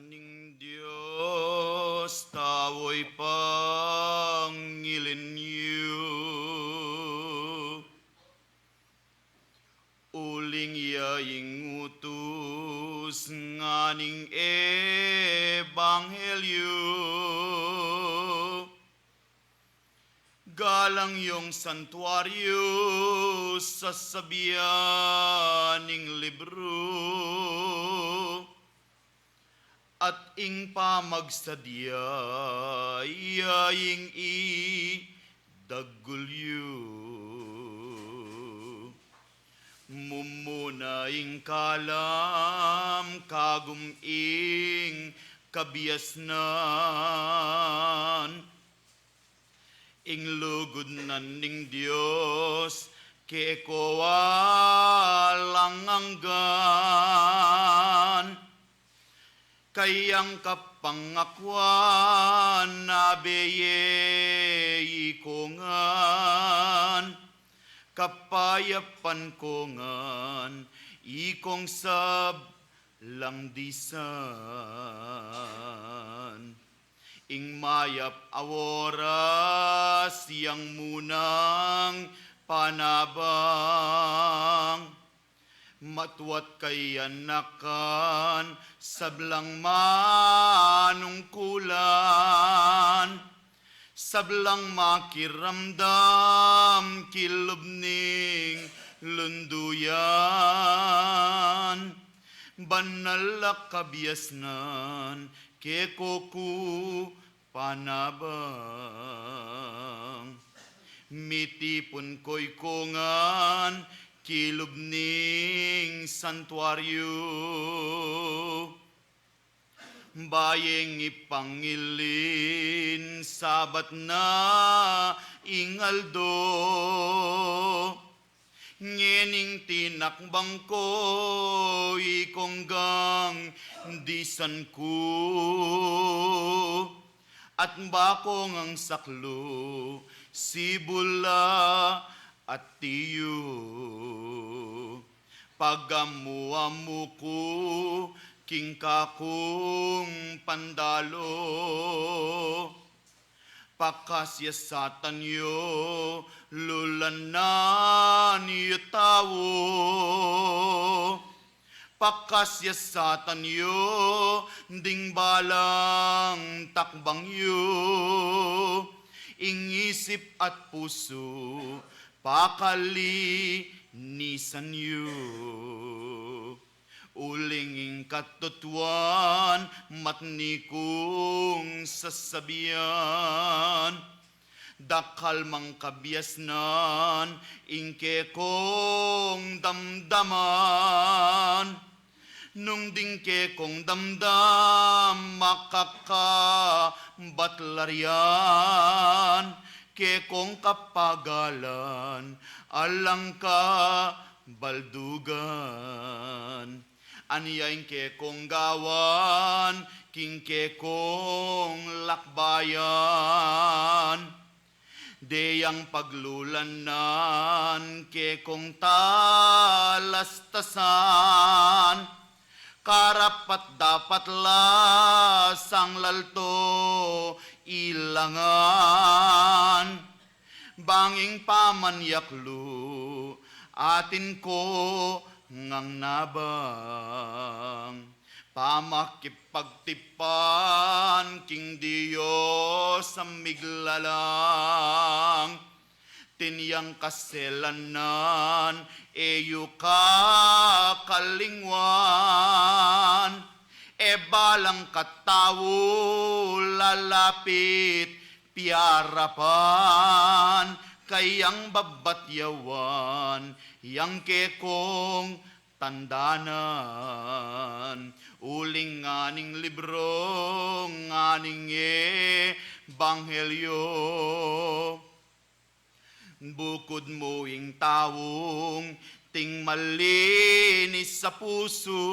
Nganing Diyos, tawo'y pangilin niyo. Uling yaing utus, nganing ebanghelyo. Galang yung santuario sa sabiyaning libro. At ing pamagsadya, yaing dagulyo. Mumunaing kalam, kagum ing kabiasnan. Ing lugod nan ning Diyos, keko walang anggan. Kayang kapangakwan na beye ikongan, kapayapan kongan, ikong sab lang disan. Ing mayap aworas yang munang panabang, matwat kay anakan, sablang manungkulan, sablang makiramdam, kilubning lunduyan. Banal kabiasnan, kekoku panabang. Mitipon ko'y kongan, kilubning santuario. Bayeng ipangilin, sabat na ingaldo. Ngening tinakbang ko, ikonggang disan ko. At bakong ang saklo, sibula at tiyo. Pagamuamu ko, king kakong pandalo. Pakasyasatan yo, lulanan yo tawo. Pakasyasatan yo, ding balang takbang yo. Ingisip at puso, pakalinisan yu. Ulinging katutuan, matnikong sasabihan. Dakal mang kabiasnan, ingke kong damdaman. Nung dingke kong damdam, makakabatlarian. Ke kong kapagalan, alang ka baldugan. Anyaing ke kong gawan, king ke kong lakbayan. Deyang paglulanan, ke kong talastasan. Karapat dapat lasang lalto ilangan. Banging pamanyaklo, atin ko ngang nabang. Pamakipagtipan, king Diyos ang miglalang. Tinyang kaselanan, eyo ka kalingwan. E balang katawo, lalapit, piarapan. Kayang babatyawan, yang kekong tandanan. Uling nganing libro, nganing ebanghelyo. Bukod mo ing tawong, ting malinis sa puso.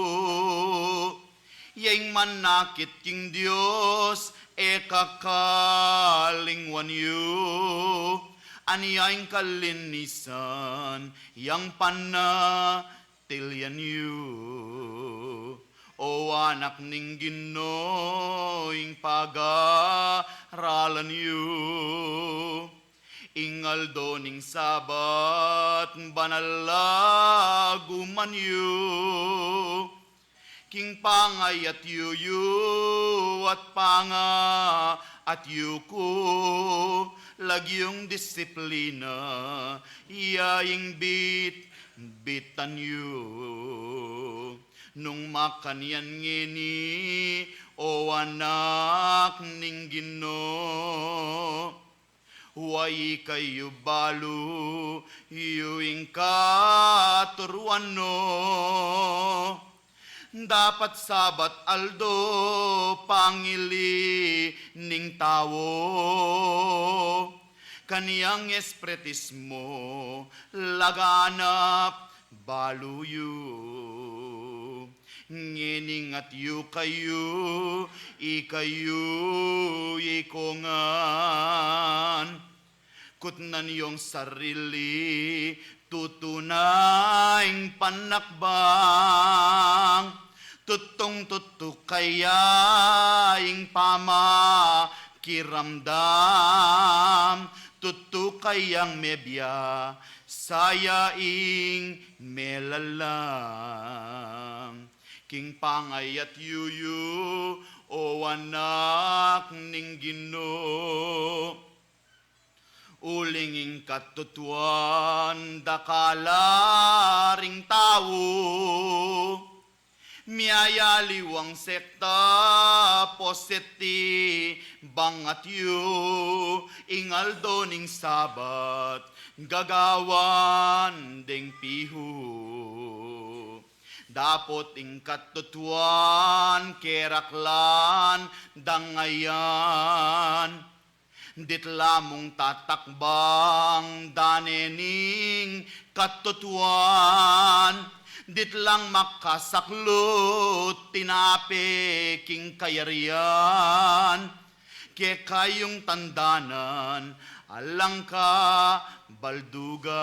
Yang manakit king Diyos, e kakalingwan yu. Aniyaing kalinisan, yang panatilyan yu. O anak ning Ginoo, ing pag-aralan yu. Ingal do ning Sabat, banalaguman yu. King pangay at yuyu at panga at yuko, lagyong disiplina, iyaying bitan yu. Nung makanyan ngini, o anak ning Ginoo, huway kayo balu, yuing katuruan no. Dapat Sabat aldo, pangili ning tawo, kaniyang espretismo, laganap baluyo. Ngining at yu kayo, ikayo ikongan. Kutnan yung sarili, tutunaing panakbang. Tutong-tuto kayaing kiramdam. Tutu kayang mebya, sayaing melalang. King pangay at yuyu, o anak ning Ginoo, ulinging katutuan dakalaring tao, miyayaliwang sekta poseti bangat yu, ingaldo ning Sabat gagawan deng pihu. Dapot ing katutuan keraklan dangayan, dit lamong tatakbang danening katutuan, dit lang makasaklot tinape king kayarian, ke kayong tandanan alang ka baldugan.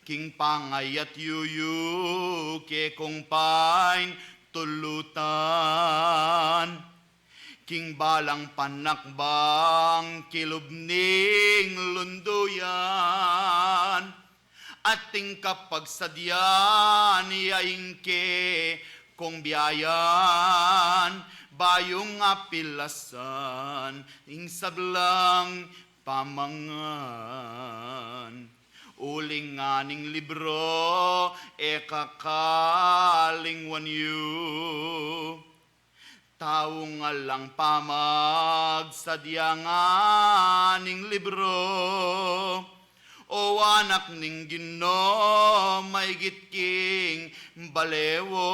King pangay at yuyu, ke kong pain tulutan. King balang panakbang, kilubning lunduyan. Ating kapag sadyan, yaing ke kong biyayan. Bayong apilasan, ing sablang pamangan. Uling nganing libro, kakalingwan yu. Taong alang pamag sa diyanganing libro. O anak ning Ginoo, may gitking balewo.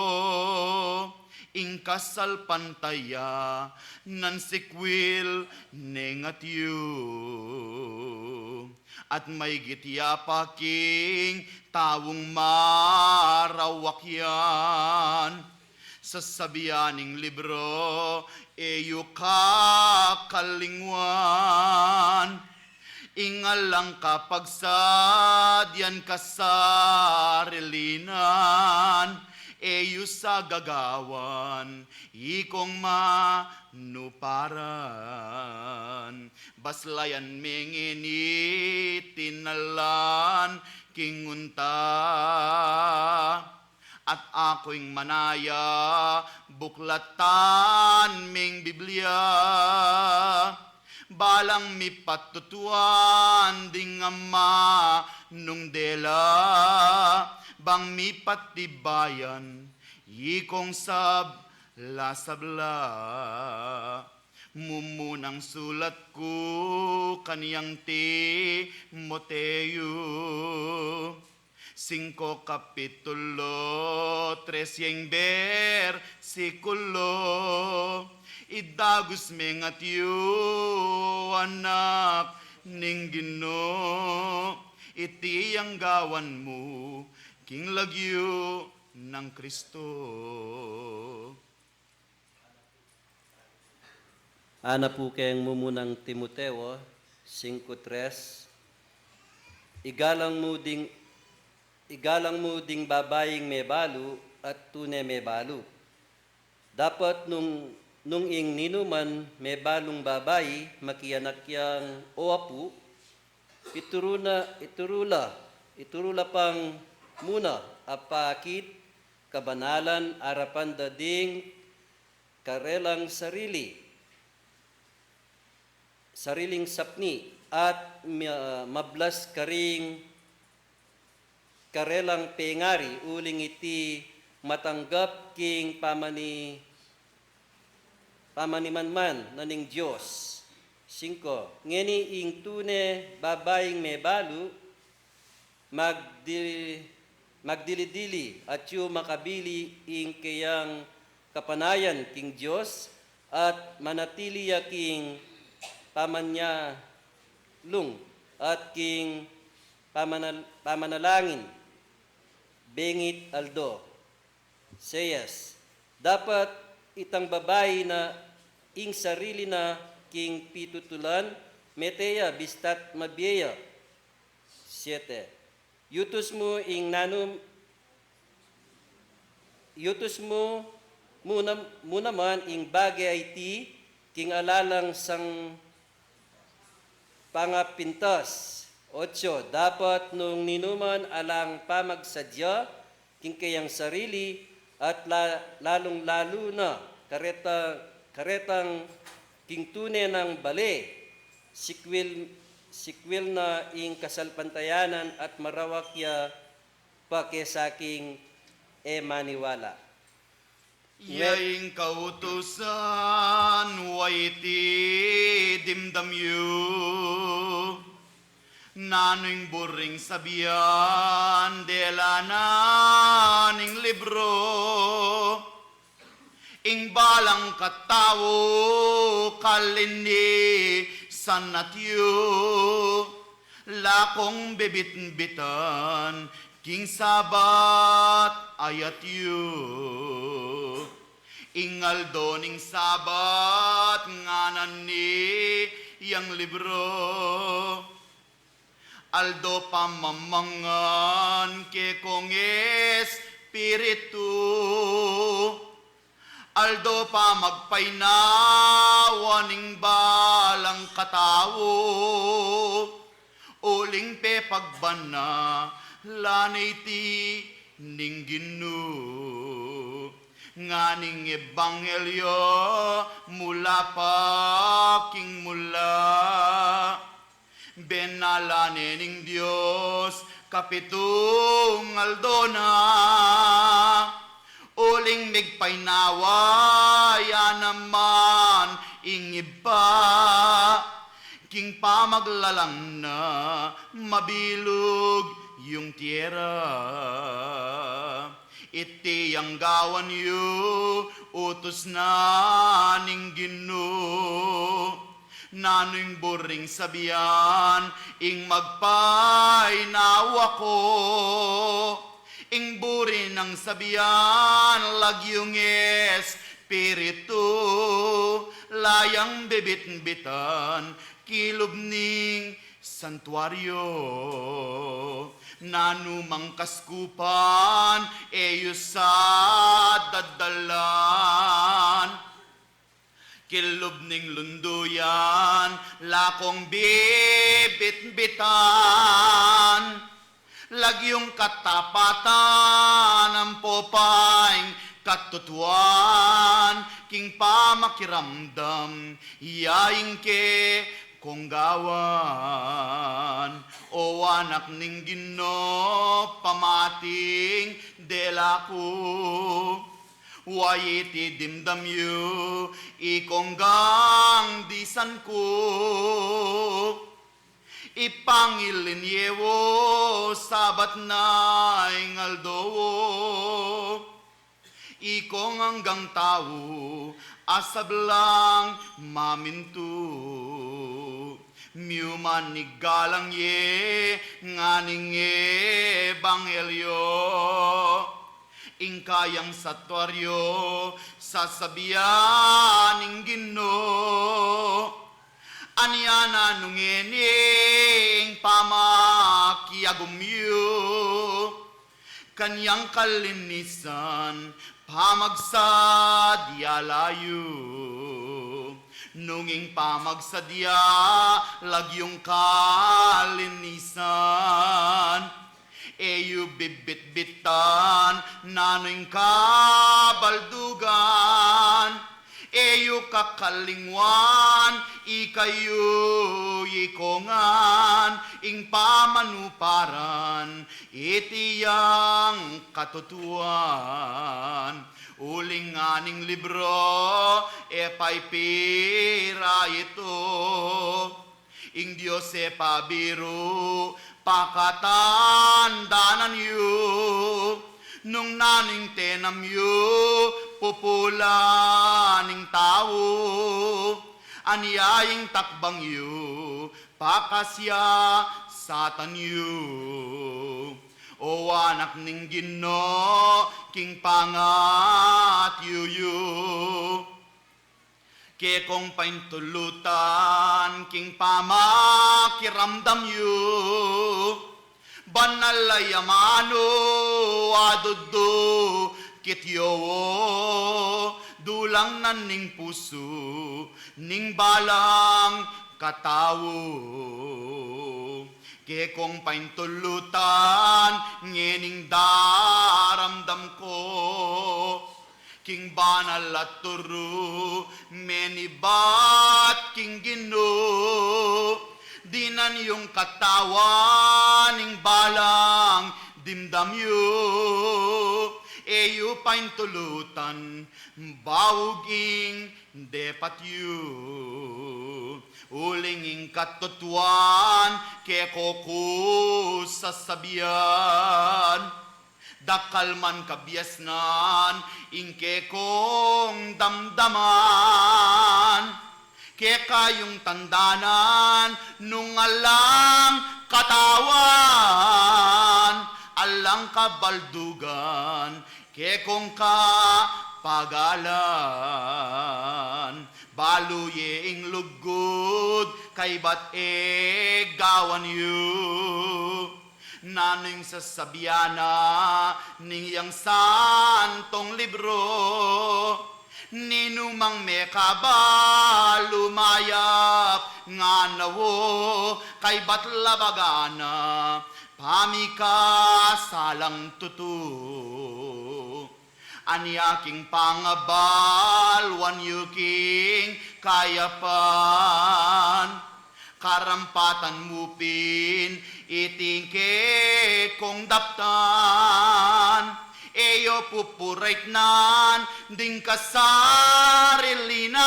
Ing kasal pantaya, nan sikwil nengat yu. At may gitya paking tawong marawak yan. Sa sabianing libro, eyo kakalingwan. Ingalang kapag sadyan kasarilinan, eyo sa gagawan, ikong manuparan. Baslayan mengini tinalan kingunta, at ako'y manaya buklatan ming Biblia. Balang mi patutuan ding ama nung dela, bang mi patibayan ikong sabla. Mumunang sulat ko kaniyang Timoteo, 5 kapitulo 13 versikulo. Idagos mengat yu anak ning Ginoo, iti ang gawan mo king lagyo ng Kristo. Ana po kayang mumunang Timoteo, 5:3. Igalang mo ding babaying may balu, at tunay may balo. Dapat nung ing ninuman may balong babayi, makiyanak yang o apu, iturula pang muna apakit kabanalan arapan dading karelang sariling sapni at mablas karing karelang pengari uling iti matanggap king pamanimanman naning Diyos. 5. Ngeni ing tune babaying may balu magdilidili at yu makabili ing kayang kapanayan king Diyos at manatili king pamanya lung at king pamanalangin bengit aldo. Sayas, dapat itang babae na ing sarili na king pitutulan meteya bistat mabiya. 7. Yutos mo muna man ing bagay iti king alalang sang pangapintas. 8. Dapat nung ninuman alang pamagsadya king kayang sarili at lalong-lalo na karetang king tune ng bale, sikwil na ing kasalpantayanan at marawakya pa kesaking maniwala. Yaing kautusan, waiti dimdamyu, nanuing buring sabihan, delanan ing libro, ing balang katao, kalindi, sanatyo, lakong bibit-bitan, king sabat, ayat yu. Ingal doning sabat, nganan ni, yang libro, aldo pamamangan ke kong espiritu, aldo pa magpainawaning balang katao, uling pe pagbana, lanay ti ningginu. Nganing ebanghelyo mula pa king mula, benalane ning Dios kapitung aldona, uling migpainawa ya naman ing iba, king pamaglalang na mabilog yung tiyera. Iti yang gawan yu utos na ning Ginoo, nanuing buring sabihan ing magpainawa ko, ing buri ng sabihan lagyong espiritu, layang bibit-bitan kilob ning santuaryo, nanumang kaskupan eyo sa dadalan, kilob ning lunduyan lakong bibit-bitan, lagyong katapatan ang popaing katutuan, king pamakiramdam yaing ke kung gawan, o anak ning Ginoo pamating delaku, wayiti dimdamyu ikonggang disan ko, ipangilin yewo sabat na ingaldowo, ikong hanggang tao asablang mamintu. Miuman nigalang ye nganing ebanghelyo, ingkayang satwaryo sasabihan ing Ginoo, anyana nungening pamakiagumyo, kanyang kalinisan, pamagsadya layo. Nunging pamagsadya, lagyong kalinisan, eyu bibit-bitan, nano'y kabaldugan, eyu kakalingwan, ikayo ikongan, ing pamanuparan, itiyang katutuan. Uling aning libro, pira ito, ing Diyos pabiru, pakatandanan yu, nung naning tenam yu, populaning tao, anyaing takbang yu, pakasya satan yu. O anak ning Ginoo, king pangat yu, ke kong paintulutan, king pamakiramdam yu, banalay amano, aduddo, kityo, dulang nan ning puso, ning balang katawo. Ke kong paintulutan, ngening daramdam ko, king banal at turu, menibat king Ginoo, dinan yung katawan, ning balang dimdam yu, eyu paintulutan, bawuging depat yu. Ulinging katutuan, ke koku sasabian, dakal man kabiasnan, ingke kong damdaman, ke kayong tandanan, nung alang katawan, alang kabaldugan, ke kong kapagalan. Baluye ing lugod, kay bat gawan yu, naning sasabiana, niyang santong libro, ninumang mekaba, lumayap, nga nawo, kay bat labagana, pamika salang tutu. Anyaking pangabal, wan yuking kayapan, karampatan mupin, itingke kong daptan, eyo pupurait nan, ding kasarilinan,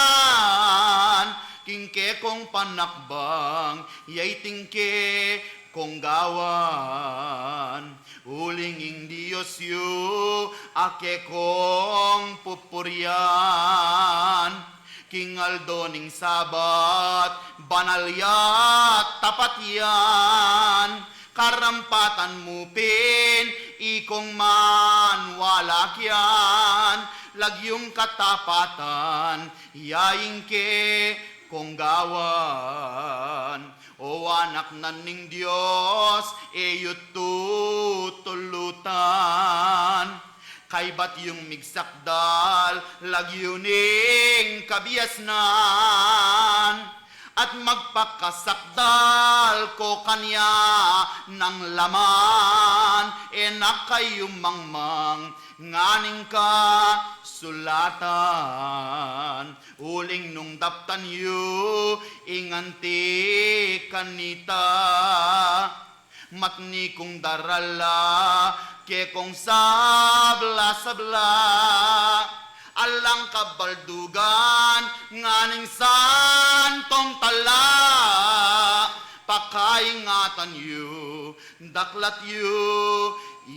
kingke kong panakbang, yay tingke kong gawan. Ulinging Diyos yu, ake kong pupurian, kingaldo ning sabat, banalyat tapat yan, karampatan mupin, ikong man walakyan, lagyong katapatan, yaing ke kong gawan. O anak nan ning Diyos, eyut tutulutan, kay bat yung migsakdal, lagyuning kabiasnan, at magpakasakdal ko kanya ng laman, nakayong mangmang, nganing ka sulatan. Uling nung daptan yu, inganti kanita, matni kong darala, ke kong sabla-sabla, alang kabaldugan, nganing santong tala, pakaingatan yu, daklat yu,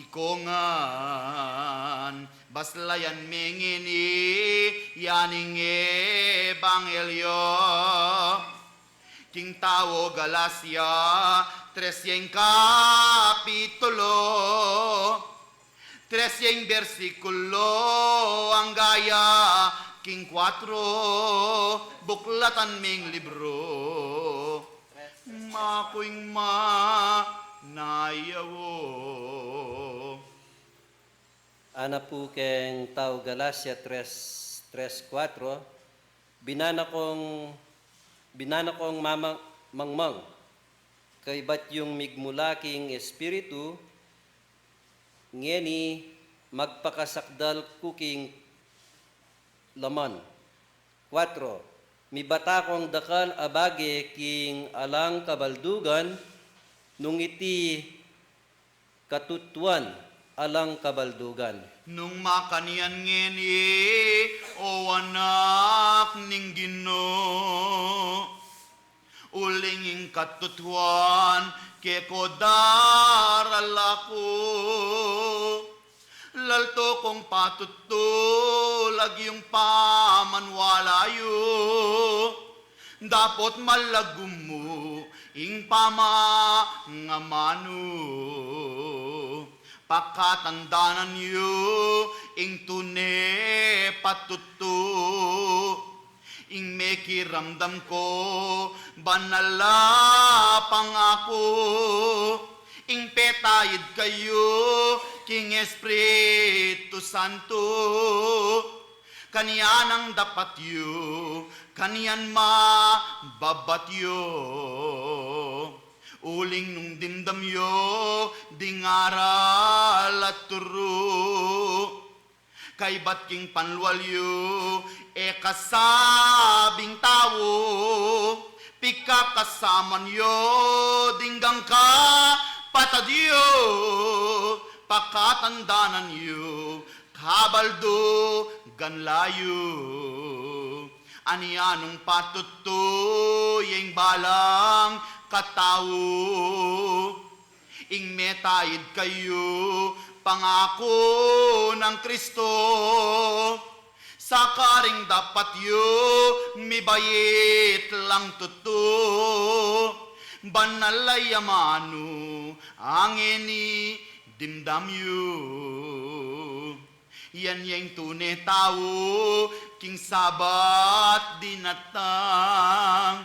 ikongan, baslayan mengini, yaning ebanghelyo, king tao Galacia, 3 kapitulo, 3 versikulo, ang gaya, king 4, buklatan ming libro, makuing nayawo. Ana po keng tao Galacia 3:4, binana kong mangmang, kay bat yung migmulaking espiritu, ngeni magpakasakdal kuking laman. 4. Mibata kong dakal abage king alang kabaldugan, nung iti katutuan alang kabaldugan. Nung makanian ngeni, o anak ning Ginoo, ulinging katutuan, ke ko daral ako. Lalto kong patutulag yung pamanwalayo, dapat malagum mo ing pamangamano. Pakatandanan yu ing tune patutu, ing mekiramdam ko banala pangako, ing petayid kayo king Espiritu Santo, kaniyan ang dapat yu, kaniyan mababat yu. Uling nung dimdam yo, dingaral at turo, kay ba't king panlual yo, e kasabing tao, pika kasaman yo, dinggang ka patadyo, pakatandanan yo, kabaldo ganlayo. Anianong patuto, yung balang katao, ing metayid kayo, pangako ng Kristo, sakaring dapat yu, mibayit lang tuto, banalay amano, angeni dimdam yu. Yan yung tunay tao, king sabat dinatang,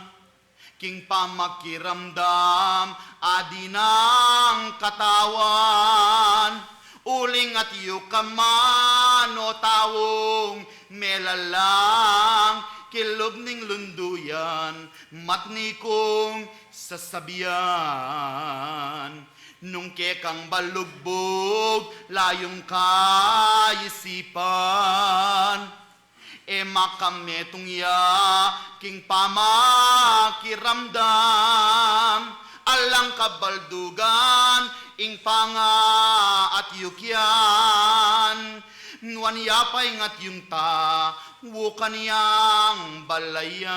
king pamakiramdam, adinang katawan, uling at yukaman o taong melalang, kilog ning lunduyan, matni kong sasabihan. Nung kekang balugbog, layong kaisipan, e makametong ya, king pamakiramdam, alang kabaldugan, ing panga at yukyan, nuan yapay ngat yung ta, wukan yang balayan.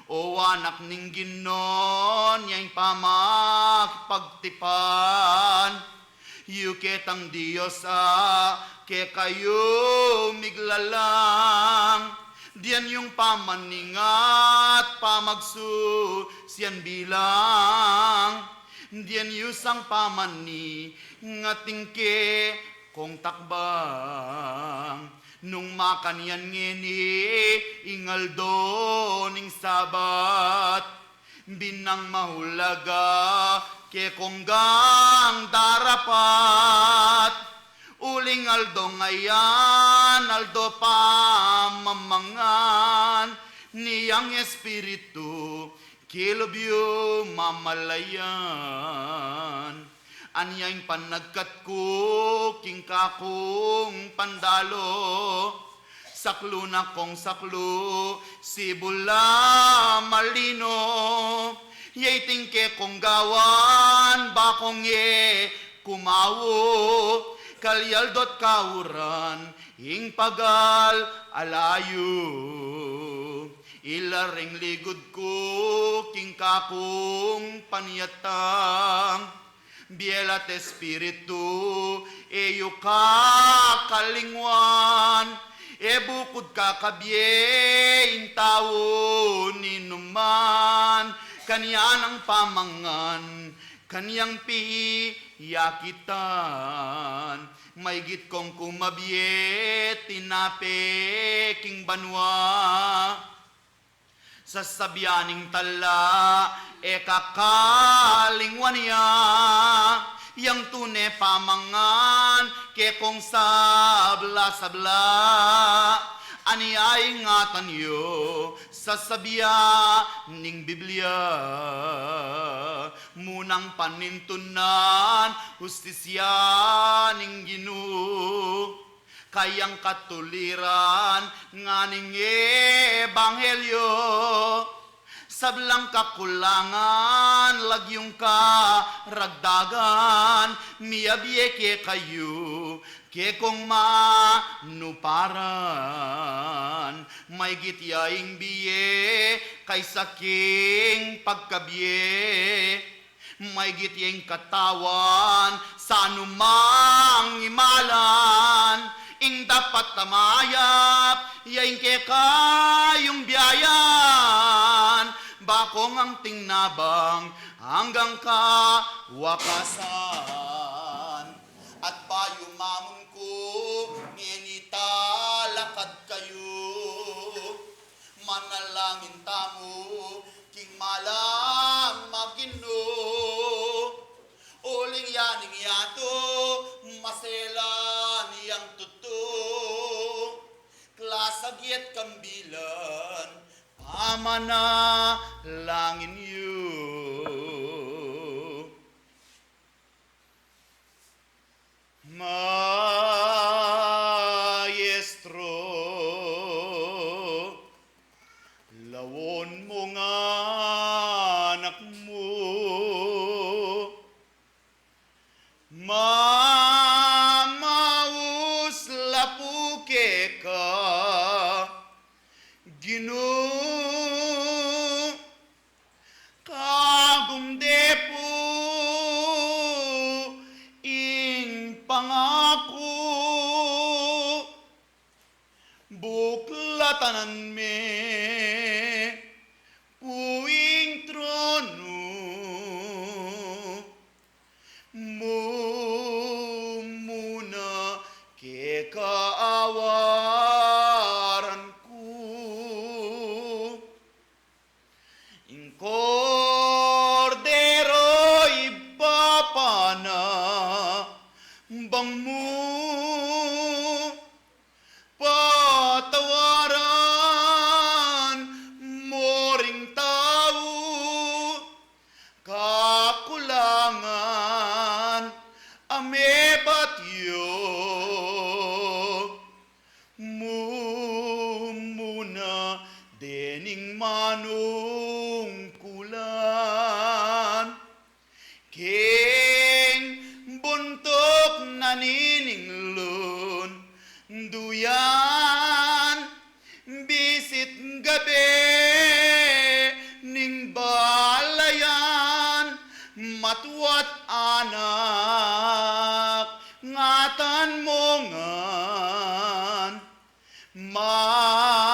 O anak ning Ginon, yang pamakipagtipan, yuketang Diyos ke kayo miglalang, diyan yung pamaningat, pamagsu, siyan bilang, diyan yusang pamani, ngating ke kong takbang. Nung makanian ngeni, ingaldo ning sabat, binang mahulaga, ke konggang darapat, uling aldo ngayan, aldo pamamangan, niyang espiritu, kilobyo mamalayan. Anyang panagkat ko, king kakong pandalo, saklo na kong saklo, sibula malino, yay tingke kong gawan, bakong ye kumawo, kalyaldot kauran, ing pagal alayo. Ilaring ligod ko, king kakong paniyatang, bielat espiritu, eyo ka kalingwan, e bukod ka kabye, ing tao ninuman, kanyan ang pamangan, kanyang piyakitan, maygit kong kumabye, tinape, king banwa, sasabianing tala, e kakalingwan niya, yang tune pamangan ke kong sabla-sabla. Ani ay ingatan yo sa sabya ning Biblia. Munang panintunan hustisya ning Ginoo. Kayang katuliran nga ning ebanghelyo. Sablang kakulangan, lagyong karagdagan, miyabye ke kayo, ke kong manuparan. May gityaing biye, kay saking pagkabye. May gityeng katawan, sa anumang imalan. Ing dapat tamayap, yaing ke kayong biyayan. Bakong ang tingnabang hanggang kawakasan. At payumamon ko, nginita lakad kayo. Manalangin tamo, king malam magino. Uling yaning yato, masela niyang tuto. Klasagyet kambilan, pamana langin yu. Maestro, lawon mo nga anak mo. Mamaus lapuke ka, Ginoo, kagumdepo ing pangako, buklatanan me puing trono. Muna ke kaawaran ko. Ing kordero ibapana bang mo patawaran moring tao kakulangan amebat yo mumuna dening manung kulan king buntok nanininglon duyan bisit gabi ning balayan matwat anak ngatan mongan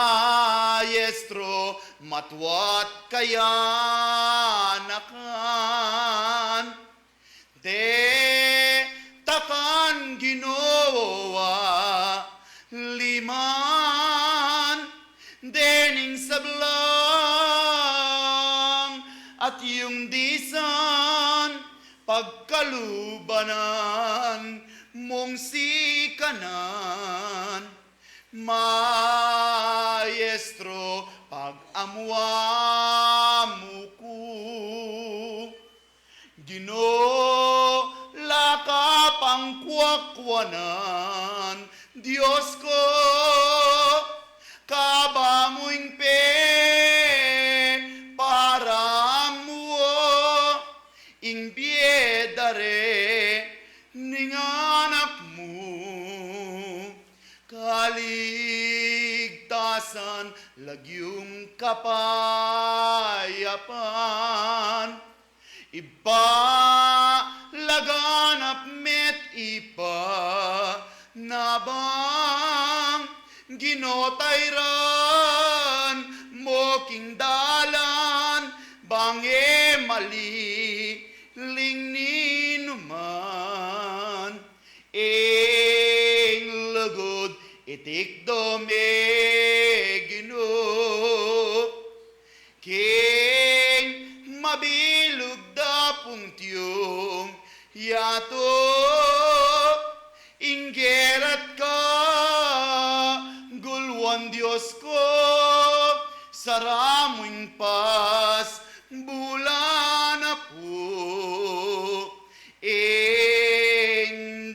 maestro matwat kayanakan de takan ginawa liman dening sablang at yung disan pagkalubanan mong sikanan maestro pag-amuamu ko Ginoo lakapang kwakwanan Diyos ko kabamuing pe para mo ing biedare ning anak mo kaligtasan lagyong kapayapan iba laganap met ipa nabang ginotayran moking dalan bange mali lingninuman ing lugod itik dome Ginoo king mabilog da puntyong yato inggerat ka gulwan Diyos ko saramuing pas bulan na po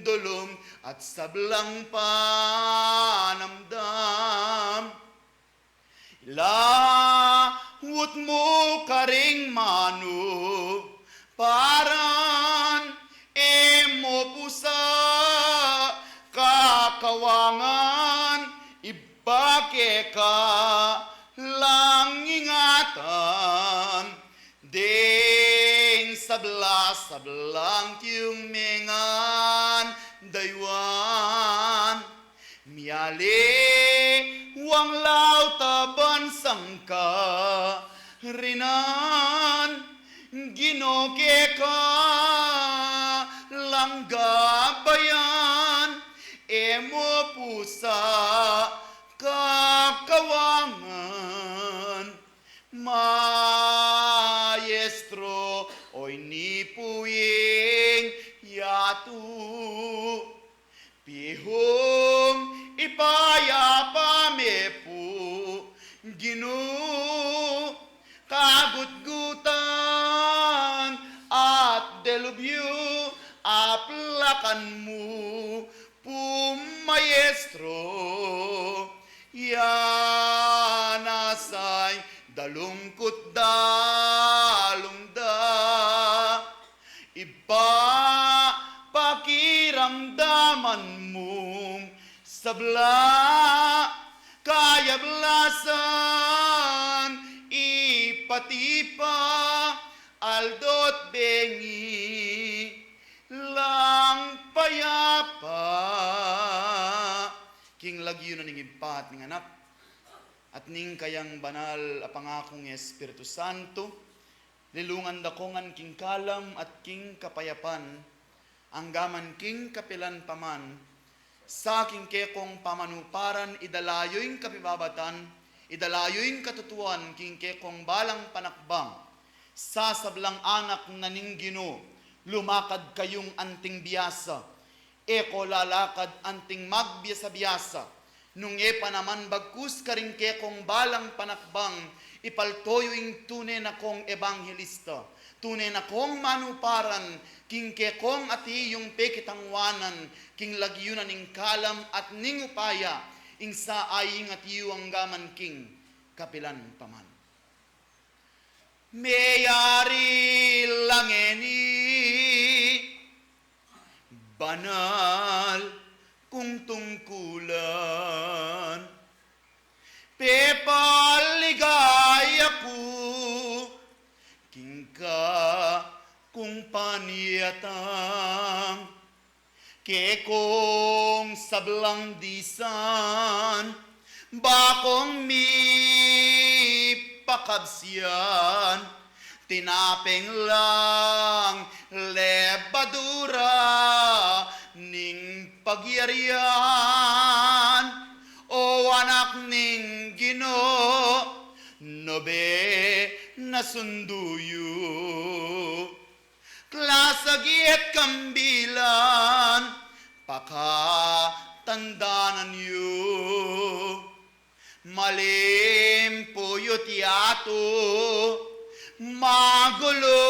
dulom at sablang panamdam lawot mo karing mano paran emo pusa kakawangan ibake ka lang ingatan ding sablang tiyong mengan daywan miale wang lauta bansang ka rinan ginoke ka langgabayan emo pusa kakawangan maestro oy nipuying yatu pihong ipayapa mepu ginu kagutgutan at delubyo aplakan mo pumayestro yanasay dalungkot dalungda iba pakiramdaman mong sabla kaya blasan ipatipa aldot bengi lang payapa king lagyo na ning ipat ning anak at ning kayang banal apangakong Espiritu Santo lilungan dakongan king kalam at king kapayapan anggaman king kapilan paman sa king kekong pamanuparan idalayoing kapibabatan idalayoing katutuan king kekong balang panakbang sa sablang anak na ning Ginoo lumakad kayong anting biyasa eko lalakad anting magbiasa-biasa nung epa naman bagkus karing kekong balang panakbang ipaltoyo ing tunay na kong ebanghelista tunay na kong manuparan king kekong ati yung pekitangwanan king lagyunan ning kalam at ning upaya ing sa aying at iyong gaman king kapilan paman mayari langeni banal kung tungkulan pepaligaya ko kingka kung paniyatang kekong sablang disan bakong mi pakabsiyan tinapeng lang lebadura ning pagyarian o anak ning Ginoo nobe nasunduyo klasagiet kambilan pakatandanan yu malim puyot yato magulo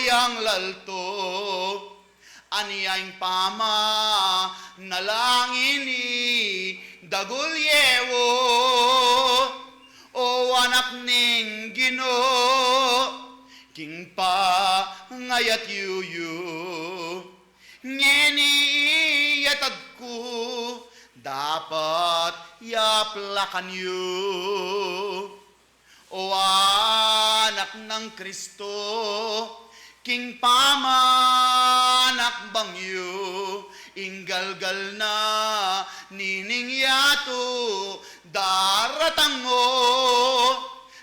yang lalto aniyaing pama nalangini dagulyewo o anak ning Ginoo king pa ngayat yuyu ngeni yatagku dapat yaplakan yu o anak ng Kristo king pamanak bangyo inggalgal na nining yato daratango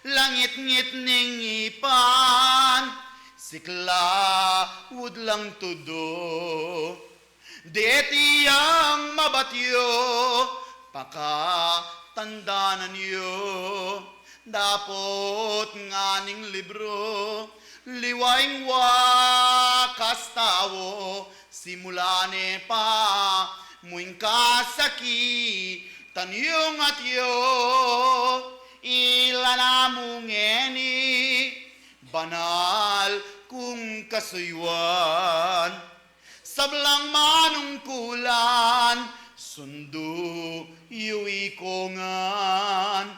langit-ngit ning ipan sikla wudlang tudo deti ang mabatyo pakatandanan yo dapot nganing libro liwaing wakas tawo, simulane pa, muing kasaki, tanyong at yo, ilanamong eni, banal kung kasuywan, sablang manungkulan, sundo yui kongan,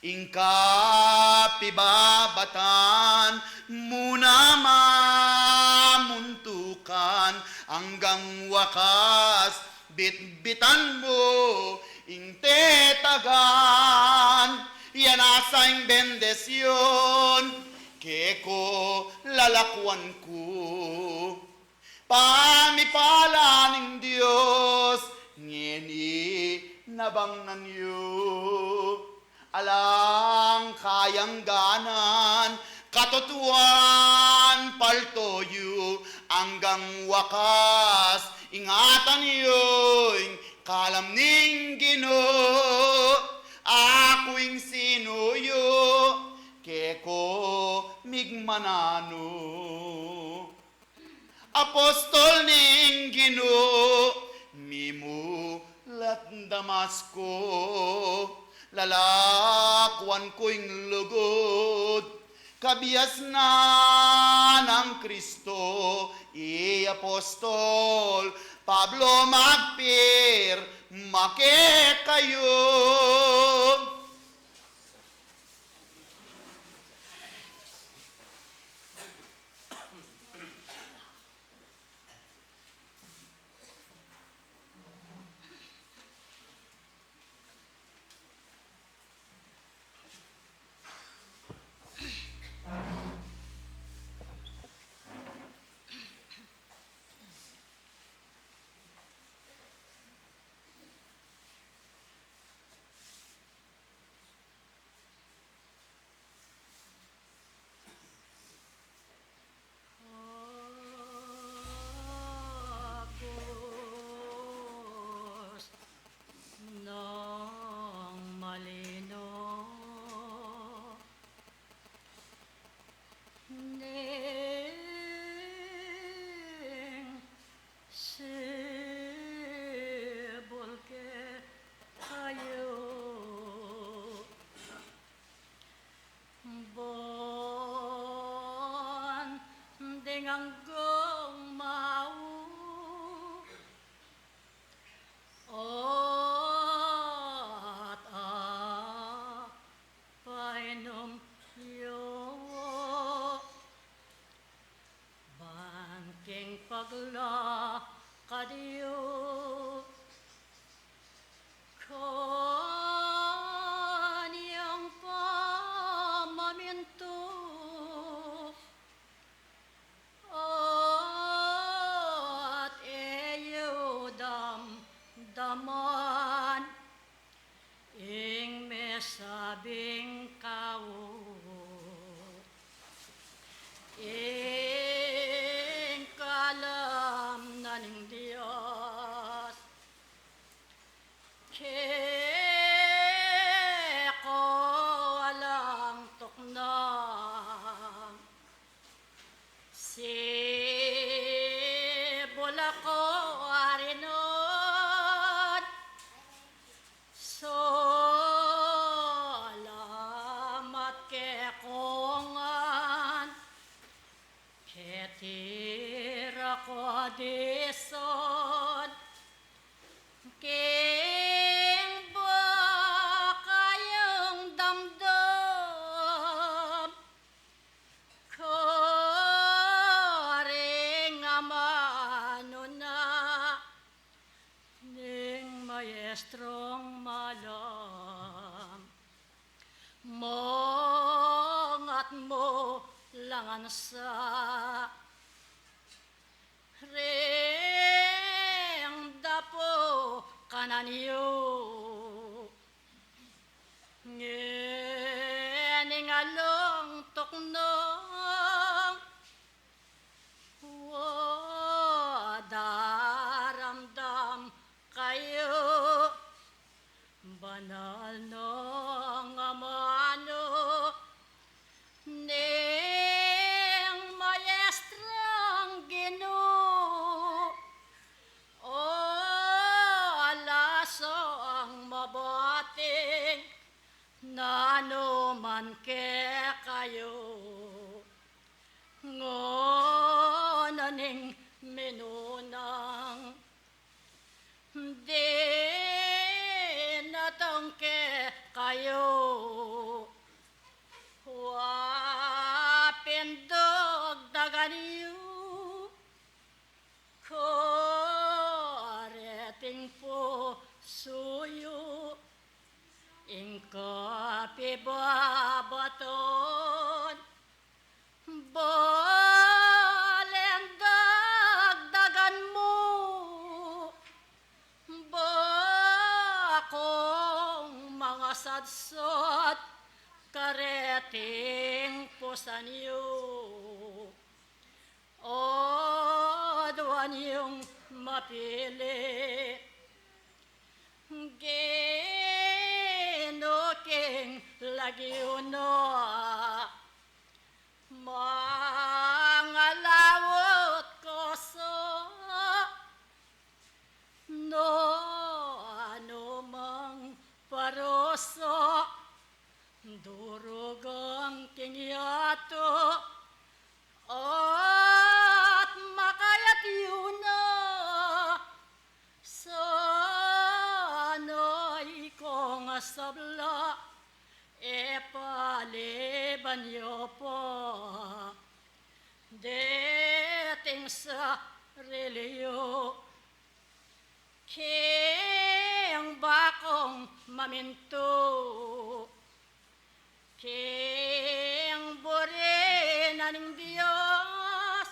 ingka pibabatan, muna mamuntukan, hanggang wakas, bitbitan mo, intetagan, yan asang bendesyon, keko lalakwan ko. Pamipala ng Diyos, ngeni nabangnan yu. Alang kayang ganan, katotuan paltoyu, hanggang wakas, ingatan yo'y kalam ning Ginoo, ako'y sinuyo, keko migmanano. Apostol ning Ginoo, mimulat Damasco, lalakwan ko'y lugod, kabias na ng Kristo, Apostol Pablo magpir, make kayo. Hanggang mau at painom yo bangking pagla kadiyo kanyang pamaminto at iyo daman ing mesabing kao ing kalam na ning Diyos keko alang toknang si bola ko arinon salamat ke kongan ketira ko dison king ba kayong damdam koring amano na ning maestrong malam mongat mo langan sa reng dapo kananiyo ngening along toknong wadaramdam kayo banal nang amano ning maestrang Ginoo kaniyo koreting po suyo ingkapi babaton balen dagdagan mo bakong mga sadsot kareting pusan niyo o duwan yung mapili ginuking lagi uno mga lawot ko no ano mang paroso durugang kingyato at makayat yun na sana'y kong sabla paliban niyo po dating sa reliyo kiyang bakong maminto kiyang buri ng Diyos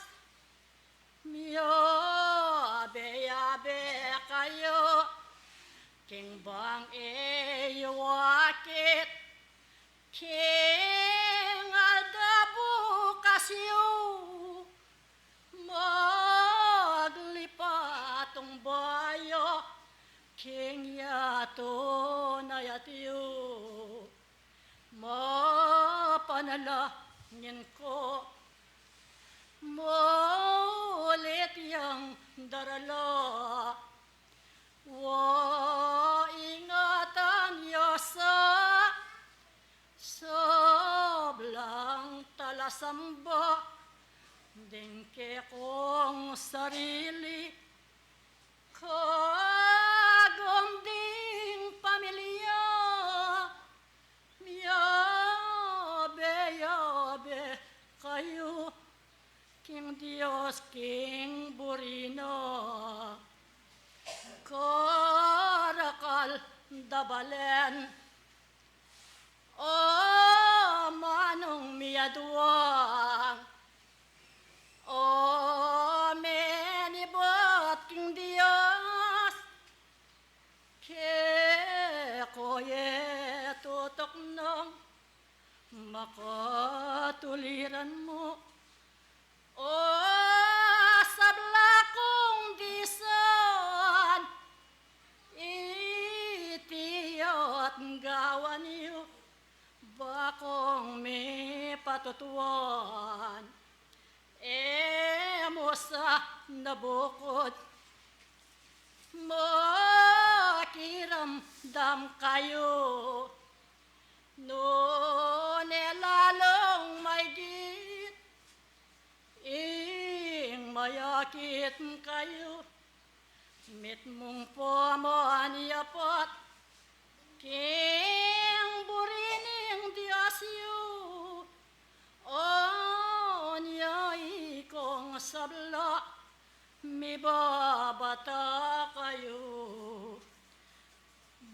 miyo abe-abe kayo king bang iwakit king aldabu kasyo maglipatong bayo king yato na yatiyo mapanalangin ko mulit yang darala wa ingatan yo sa soblang talasamba dingke kong sarili kagonding pamilya yabe kayo king Dios king burino karakal dabalen o manong miyaduang o menibot king Dios ke koye tutok nong makatuliran mo o sabla kong disan itiyot gawan niyo bakong may patutuan mo sa nabukod makiramdam kayo no nelalong maigit ing mayakit kayo mit mong pamaniyapot king burining Diyos yu o niyay kong sabla mibabata kayo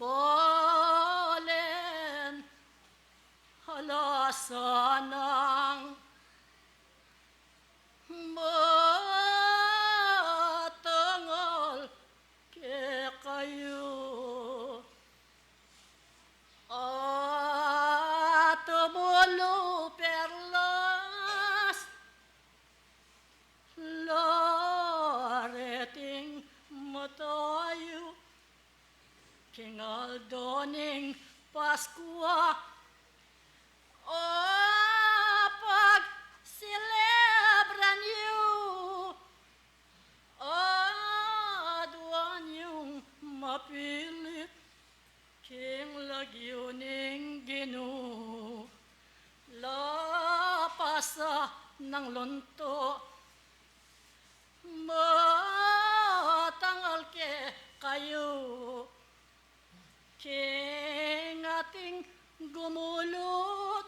bolen halasanang matangol ke kayo at tumulo perlas lareting matayo kingaldoning Paskwa o pag celebran niyo o duwan yung mapilit king lagyuning Ginoo lapasa ng lunto matangal ke kayo king ating gumulot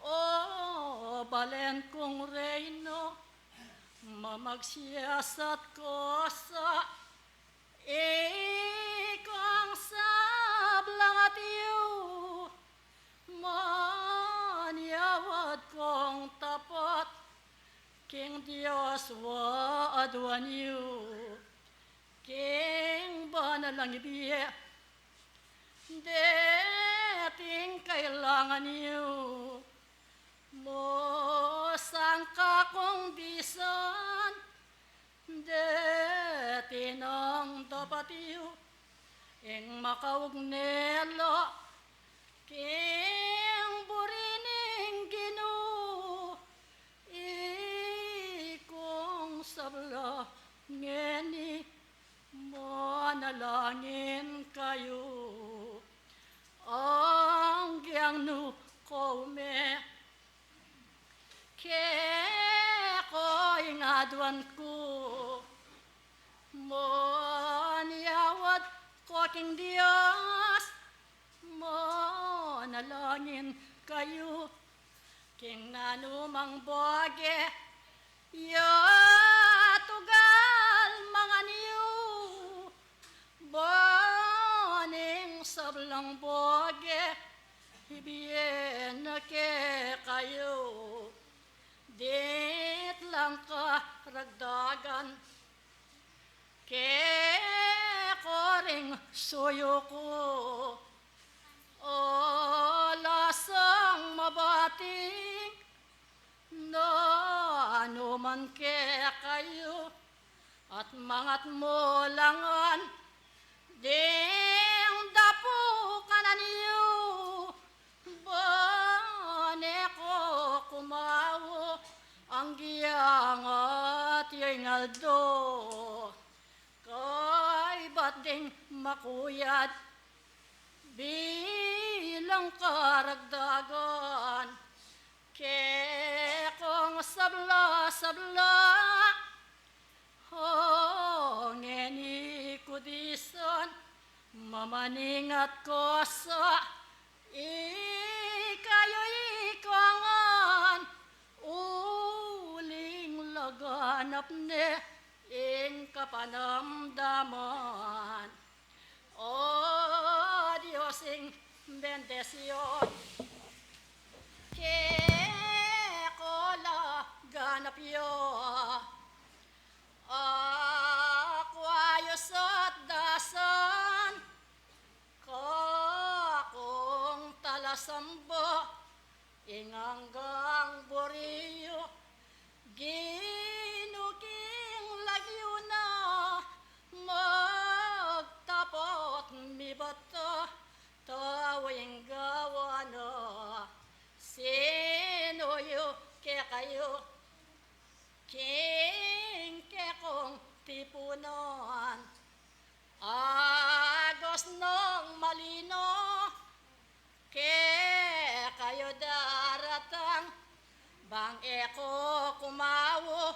o alin kong reyno, mamagsiyasat ko sa ikong sablang at iyo. Manyawad kong tapat, King Diyos wa adwan iyo. King banalang ibiye, dating kailangan iyo. Mo sangka kong bisan, dati nang dapat iyo. Ing makaugnelo, king burining Ginoo. Ikong sabla ngeni, manalangin kayo. Ang giyang ko me, ke ko ingadwan ko. Manyawad ko king Diyos, manalangin kayo. King nanumang boge, ya tugal mga niyo. Baning sablang boge, ibiyen na ke kayo. Dit lang ka ragdagan, ke koring suyo ko. O lasang mabating, na ano man ke kayo. At mangat mo langan, ding dapo kanan niyo. Bane ko kumawo, ang giyang at yengaldo. Kay ba't ding makuyad, bilang karagdagan. Ke kong sabla-sabla, ngeni kudisan, mamaningat ko sa ikayo ikangan. Uling laganap ne ing kapanamdaman. O Diyosing bendesyon, ke kola ganap yo. Ako ayos at dasan, kakong talasambo, inganggang boriyo, ginuking lagyo na, magtapot mi bato, tawing gawa na. Sino yo ke kayo, king ke kong tipunan. Agos nung malino, ke kayo daratang, bang eko kumawo,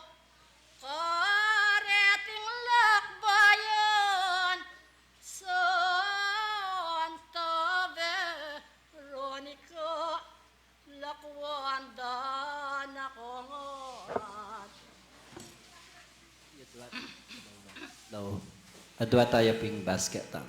kareting lakbayan. Santa Veronica, lakwanda na kongot. No. Adwa tayo ping basket tam.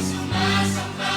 Sumasamba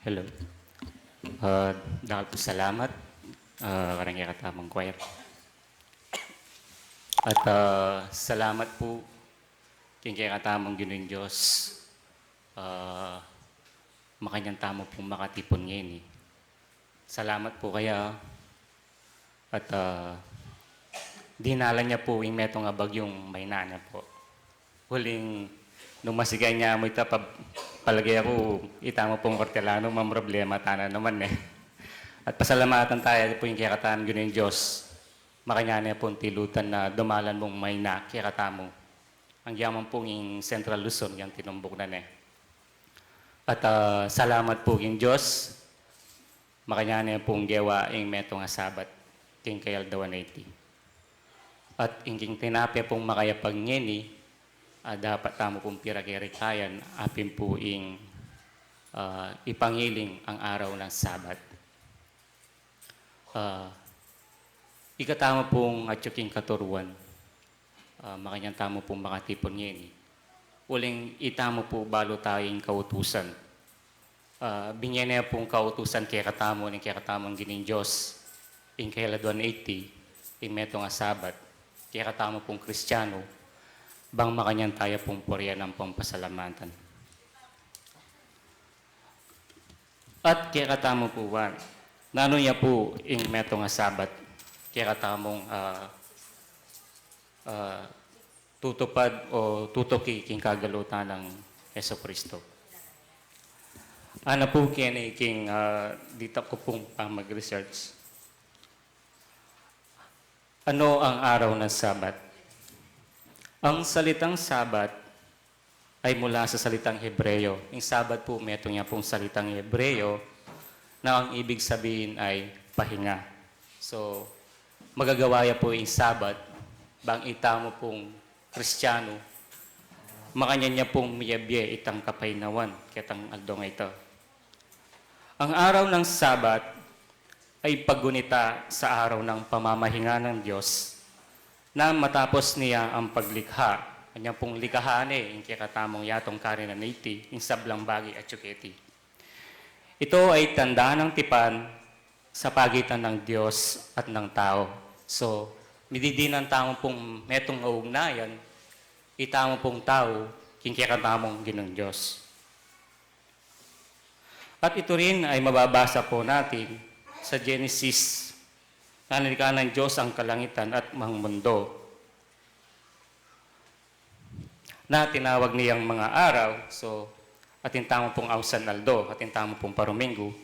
Hello. Dahil po salamat, karang katamang choir. At salamat po king katamang Ginoong Diyos. Makanyang tamo pong makatipon ngayon. Salamat po kaya. At dinala niya po yung metong bagyong Maynana po. Huling nung masigay niya mo ita palagay ako itama pong Hortelano, problema tana naman eh. At pasalamatan tayo po yung kakataan Ginoong Diyos. Makanya niya po tilutan na dumalan mong Mayna kakatamo. Ang yaman pong yung Central Luzon yung tinumbok na ne. At salamat po yung Diyos. Makanya niya pong gawa yung metong Sabat king kayal dawan 80. At ingking tinapya pong makayapag ngeni, dapat tamo pong pirakirikayan, apin po ing ipangiling ang araw ng Sabat. Ikatama pong atsuking katuruan, makanyang tamo pong makatipon ngeni. Uling itamo po balo tayong kautusan. Bingyan niya pong kautusan kaya katamo ng kaya katamang Ginoong Diyos, ing kayal 180, ing metong Sabat. Kaya katamo pong Kristiyano, bang makanyang tayo pong porya ng pampasalamatan. At kaya katamo po ba, nano niya po ing metong Sabat, kaya katamong tutupad o tutuki king kagalutan ng Heso Kristo. Ano po kaya king dito ko pong mag-research. Ano ang araw ng Sabat? Ang salitang Sabat ay mula sa salitang Hebreo. Yung Sabat po, meto niya pong salitang Hebreo na ang ibig sabihin ay pahinga. So, magagawaya po yung Sabat, bang itamo pong Kristiyano, makanya niya pong miyabye itang kapainawan, kitang aldong ito. Ang araw ng Sabat ay paggunita sa araw ng pamamahinga ng Diyos na matapos niya ang paglikha. Kanya pong likahane, yung kikatamong yatong karina naiti, yung sablang bagi at tsuketi. Ito ay tanda ng tipan sa pagitan ng Diyos at ng tao. So, mididinan tamo pong metong ugnayan, itamo pong tao, yung kikatamong Ginoong Diyos. At ito rin ay mababasa po natin sa Genesis, na nilikha ng Diyos ang kalangitan at mga mundo, na tinawag niyang mga araw, so atintamo pong Ausan Aldo, atintamo pong Paromingo,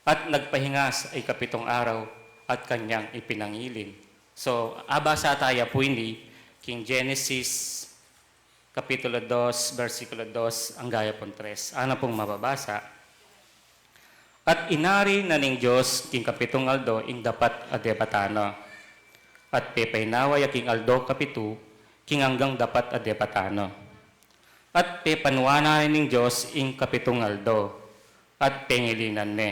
at nagpahinga sa ikapitong araw at kanyang ipinangilin. So, abasa tayo po hindi, King Genesis, Kapitulo 2, versikulo 2, ang gaya pong 3. Ano pong mababasa? At inari na ning Diyos king kapitong aldo ing dapat adepatano. At pepainaway king aldo kapitu king hanggang dapat adepatano. At pepanuana ning Diyos ing kapitong aldo at pengilinan ne.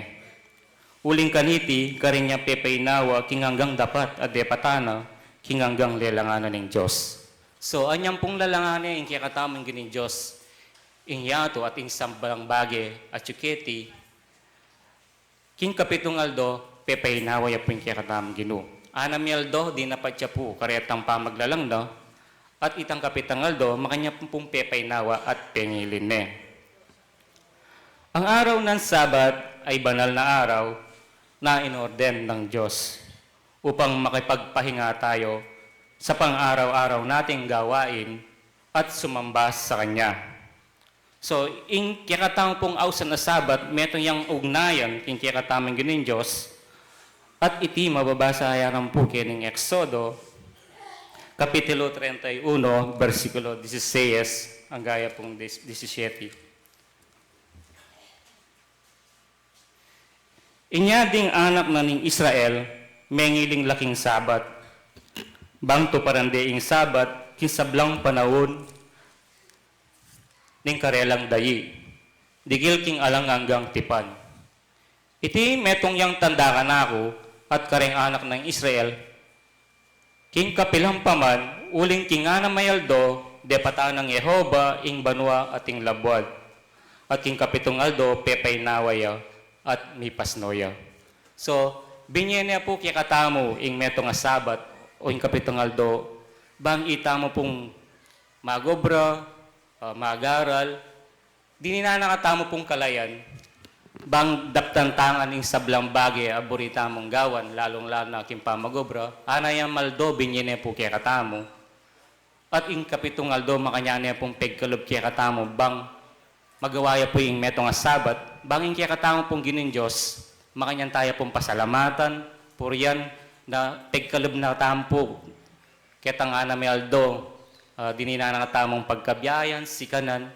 Uling kaniti karinya pepainawa king hanggang dapat adepatano king hanggang lelanganan ning Diyos. So anyang pong lalanganan ing kakatamang Ginoong Diyos ing yato at ing sambalang bage at tsuketi king kapitong aldo, pepainawa ya po yung kakatamang Ginoo. Anam aldo, di napat siya po, karetang pamaglalang no, at itang kapitang aldo, makanya pong pepainawa at pengilin ne. Ang araw ng Sabat ay banal na araw na inorden ng Diyos upang makipagpahinga tayo sa pang-araw-araw nating gawain at sumambas sa Kanya. So, in kikatamang pong Ausan na Sabat, metong yung ugnayan, in kikatamang Ginoong Diyos, at iti mababasa ayaran po kining Exodo, Kapitulo 31, versikulo 16, ang gaya pong 17. Inya ding anak na ning Israel, mengiling laking Sabat, bang to parandeing Sabat, kisablang panahon, ning karelang dayi, digil king alang hanggang tipan. Iti metong yang tanda ka na ako at kareng anak ng Israel, king kapilang paman, uling king ana mayaldo, depataan ng Yehova, ing banwa at ing labwad. At king kapitong aldo, pepay nawaya, at mi pasnoya. So, binyene po kaya katamo ing meto nga sabat o ing kapitong aldo, bang itamo pong magobra, magaral, di na nakatamo pong kalayan, bang daptantangan ing sablang bagay aborita mong gawan, lalong-lalo na aking pamagobra, anayang maldo binyene po kaya katamo, at ing kapitong aldo makanyanya pong pegkalob kaya katamo, bang magawaya po yung meto nga sabat, bang ing kaya katamo pong ginin Diyos, makanyan tayo pong pasalamatan, puriyan, na pegkalob na tampo, kaya nga na may aldo, dinina na tamong pagkabiyayan, sikanan,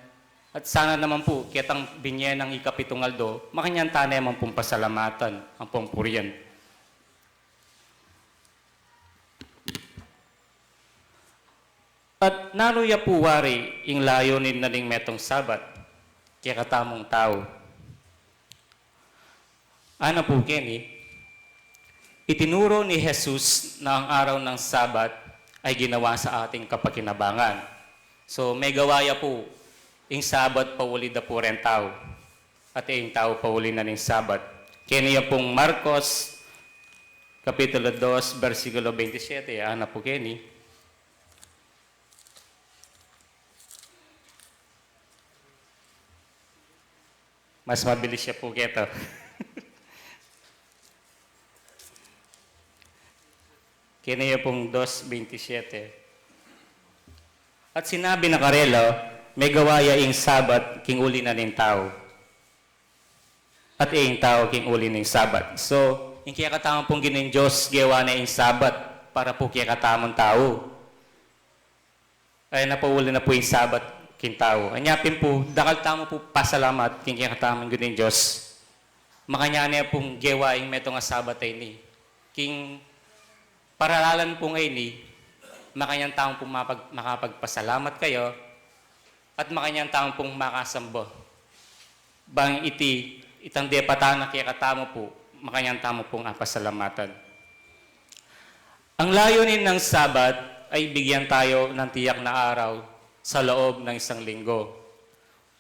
at sana naman po, kitang binyen ng ikapitong aldo, makanyan tayo naman pong pasalamatan, ang pong puriyan. At naluya po wari, ing layunin na ning metong sabat, kaya katamong tao. Ano po, Kenny? Itinuro ni Jesus na ang araw ng Sabat ay ginawa sa ating kapakinabangan. So, may gawaya po, ing Sabat pauli da po rin tao. At ing tao pauli na ning Sabat. Kaya pong Marcos, Kapitulo 2, versikulo 27. Ano po, Kenny? Mas mabilis siya po keto. Kiniya pong 2:27. At sinabi na karelo, may gawaya ing sabat, king uli na ning tao. At ing tao, king uli ning sabat. So, yung kaya katamang pong ginin Diyos, gawa na ing sabat, para po kaya katamang tao. Ay napauli na po yung sabat, king tao. Anyapin po, dakal tamo po pasalamat, king kaya katamang ginin Diyos. Makanya niya pong gawa ing meto nga sabat ay ni. King paralalan po ngayon makanyang taong pong makapagpasalamat kayo at makanyang taong pong makasambo. Bang itang depatana kaya katamo po, makanyang tamo pong pasalamatan. Ang layunin ng Sabat ay bigyan tayo ng tiyak na araw sa loob ng isang linggo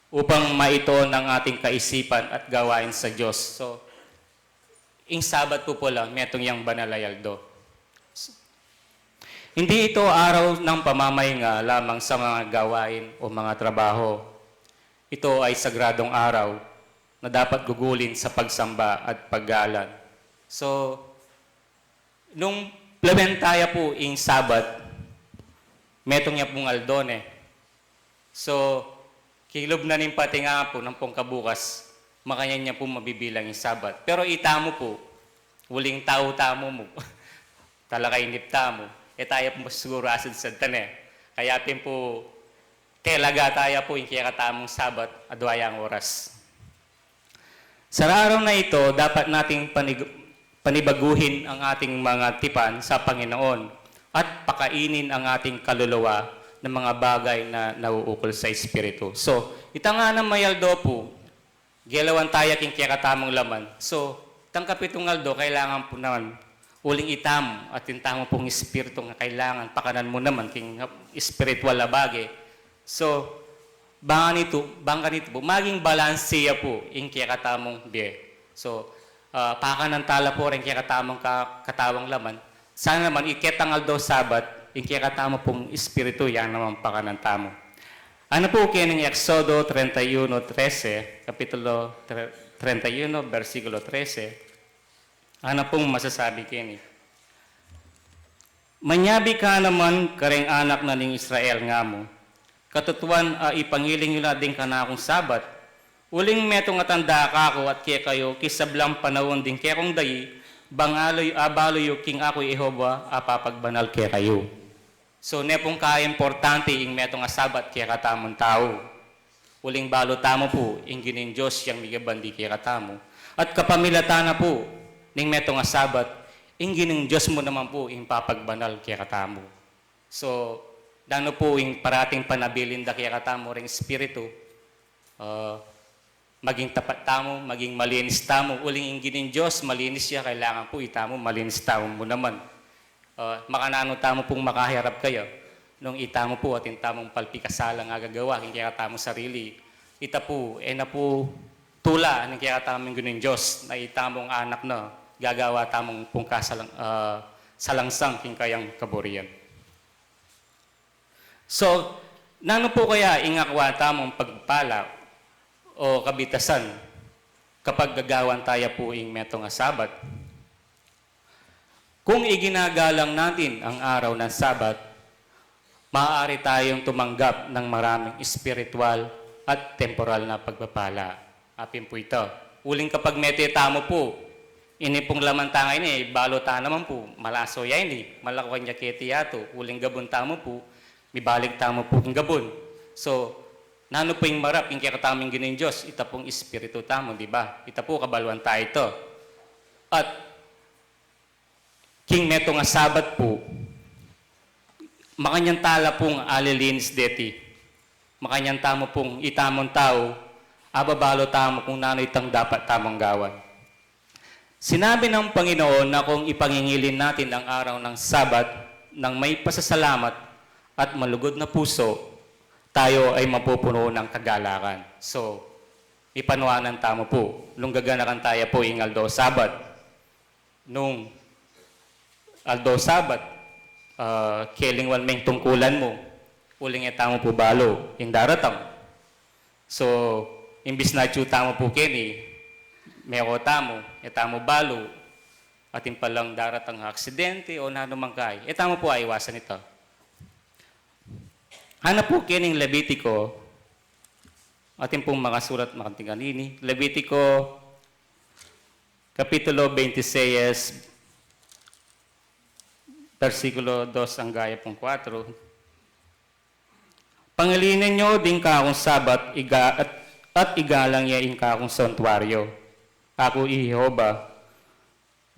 upang maitoon ang ating kaisipan at gawain sa Diyos. So, ing Sabat po lang, metong yang banalayaldo. Hindi ito araw ng pamamahinga lamang sa mga gawain o mga trabaho. Ito ay sagradong araw na dapat gugulin sa pagsamba at paggalan. So, nung plementaya po ing Sabat, metong niya pong aldone. So, kilob na nin pati nga po ng pong kabukas, makanya niya po mabibilang yung Sabat. Pero itamo po, huling tao-tamo mo, talakainip tamo. Tayo po siguro asad sa tane. Kaya po, telaga tayo po yung kaya katamong Sabat, adwayang oras. Sa araw na ito, dapat nating panibaguhin ang ating mga tipan sa Panginoon at pakainin ang ating kaluluwa ng mga bagay na nauukol sa Espiritu. So, ita nga na mayaldo po, gilawan tayo king kaya katamong laman. So, tangkap itong aldo, kailangan po naman uling itam at intamo pong espiritu nga kailangan pakanan mo naman king spiritual na bagay. So, banga nito po, maging balansiya po ing kaya katamong biye. So, pakanan tala po rin kaya katamong katawang laman. Sana naman iketang aldo Sabat, ing kaya katamo pong espiritu, yan naman pakanan tamo. Ano po kaya ng Exodo 31:13, Kapitulo 31, versikulo 13, ano pong masasabi kini? Manyabi ka naman kareng anak na ning Israel nga mo. Katutuan ipangiling yun na din ka na akong Sabat. Uling metong atanda ka ako at kaya kayo kisablang panahon din kaya kong dayi, bangaloy abaloy king ako Jehova apapagbanal kaya kayo. So nepong ka-importante ing metong Sabat kaya katamon tao. Uling balo tamo po, ing ginin Diyos yang migabandi kaya katamo. At kapamilata na po, ning metong Sabat, ingin ng Diyos mo naman po ing papagbanal kaya katamo. So, dano po ing parating panabilin da kaya katamo ring espiritu, maging tapat tamo, maging malinis tamo, uling ingin ng Diyos, malinis siya, kailangan po itamo, malinis tamo mo naman. Makanano tamo pong makahirap kayo, nung itamo po at intamong palpikasala nga gagawa, kaya katamo sarili, ita po, na po, tula ng kaya tamang gano'n Diyos na itamong anak na gagawa tamong pong salangsang king kayang kaburian. So, nano po kaya ingakwa tamong pagpala o kabitasan kapag gagawan tayo po ing metong Sabat? Kung iginagalang natin ang araw ng Sabat, maaari tayong tumanggap ng maraming espiritual at temporal na pagpapala. Apin po ito. Uling kapag metitamo po, ini pong laman tangay ni, balota naman po, malaso yan ni, malakuan niya keti yato, uling gabon tamo po, may balik tamo po kong gabon. So, nano po yung marap, yung kakataming ginin Diyos, ita pong espiritu tamo, di ba? Ita po kabaluan tayo ito. At, king meto nga Sabat po, makanyang tala pong alilinis deti, makanyang tamo pong itamon tao, ababalo tamo kung nano itang dapat tamang gawan. Sinabi ng Panginoon na kung ipangingilin natin ang araw ng Sabat ng may pasasalamat at malugod na puso, tayo ay mapupuno ng kagalakan. So, ipanuanan tamo po. Nung gaganakan tayo po yung Aldo Sabat. Nung Aldo Sabat, kelingwan may tungkulan mo, uling etamo po balo, yung daratang. So, imbis na tamo po kini, meko tamo, etamo balo, atin palang daratang aksidente o nanumang kay. Etamo po ay iwasan ito. Hanap po kining Levitico, atin pong mga surat makantinganini. Levitico, Kapitulo 26, versikulo 2 ang gaya pong 4. Pangilinin nyo din kakong Sabat at igalang yain kakong santuaryo. Ako Jehova,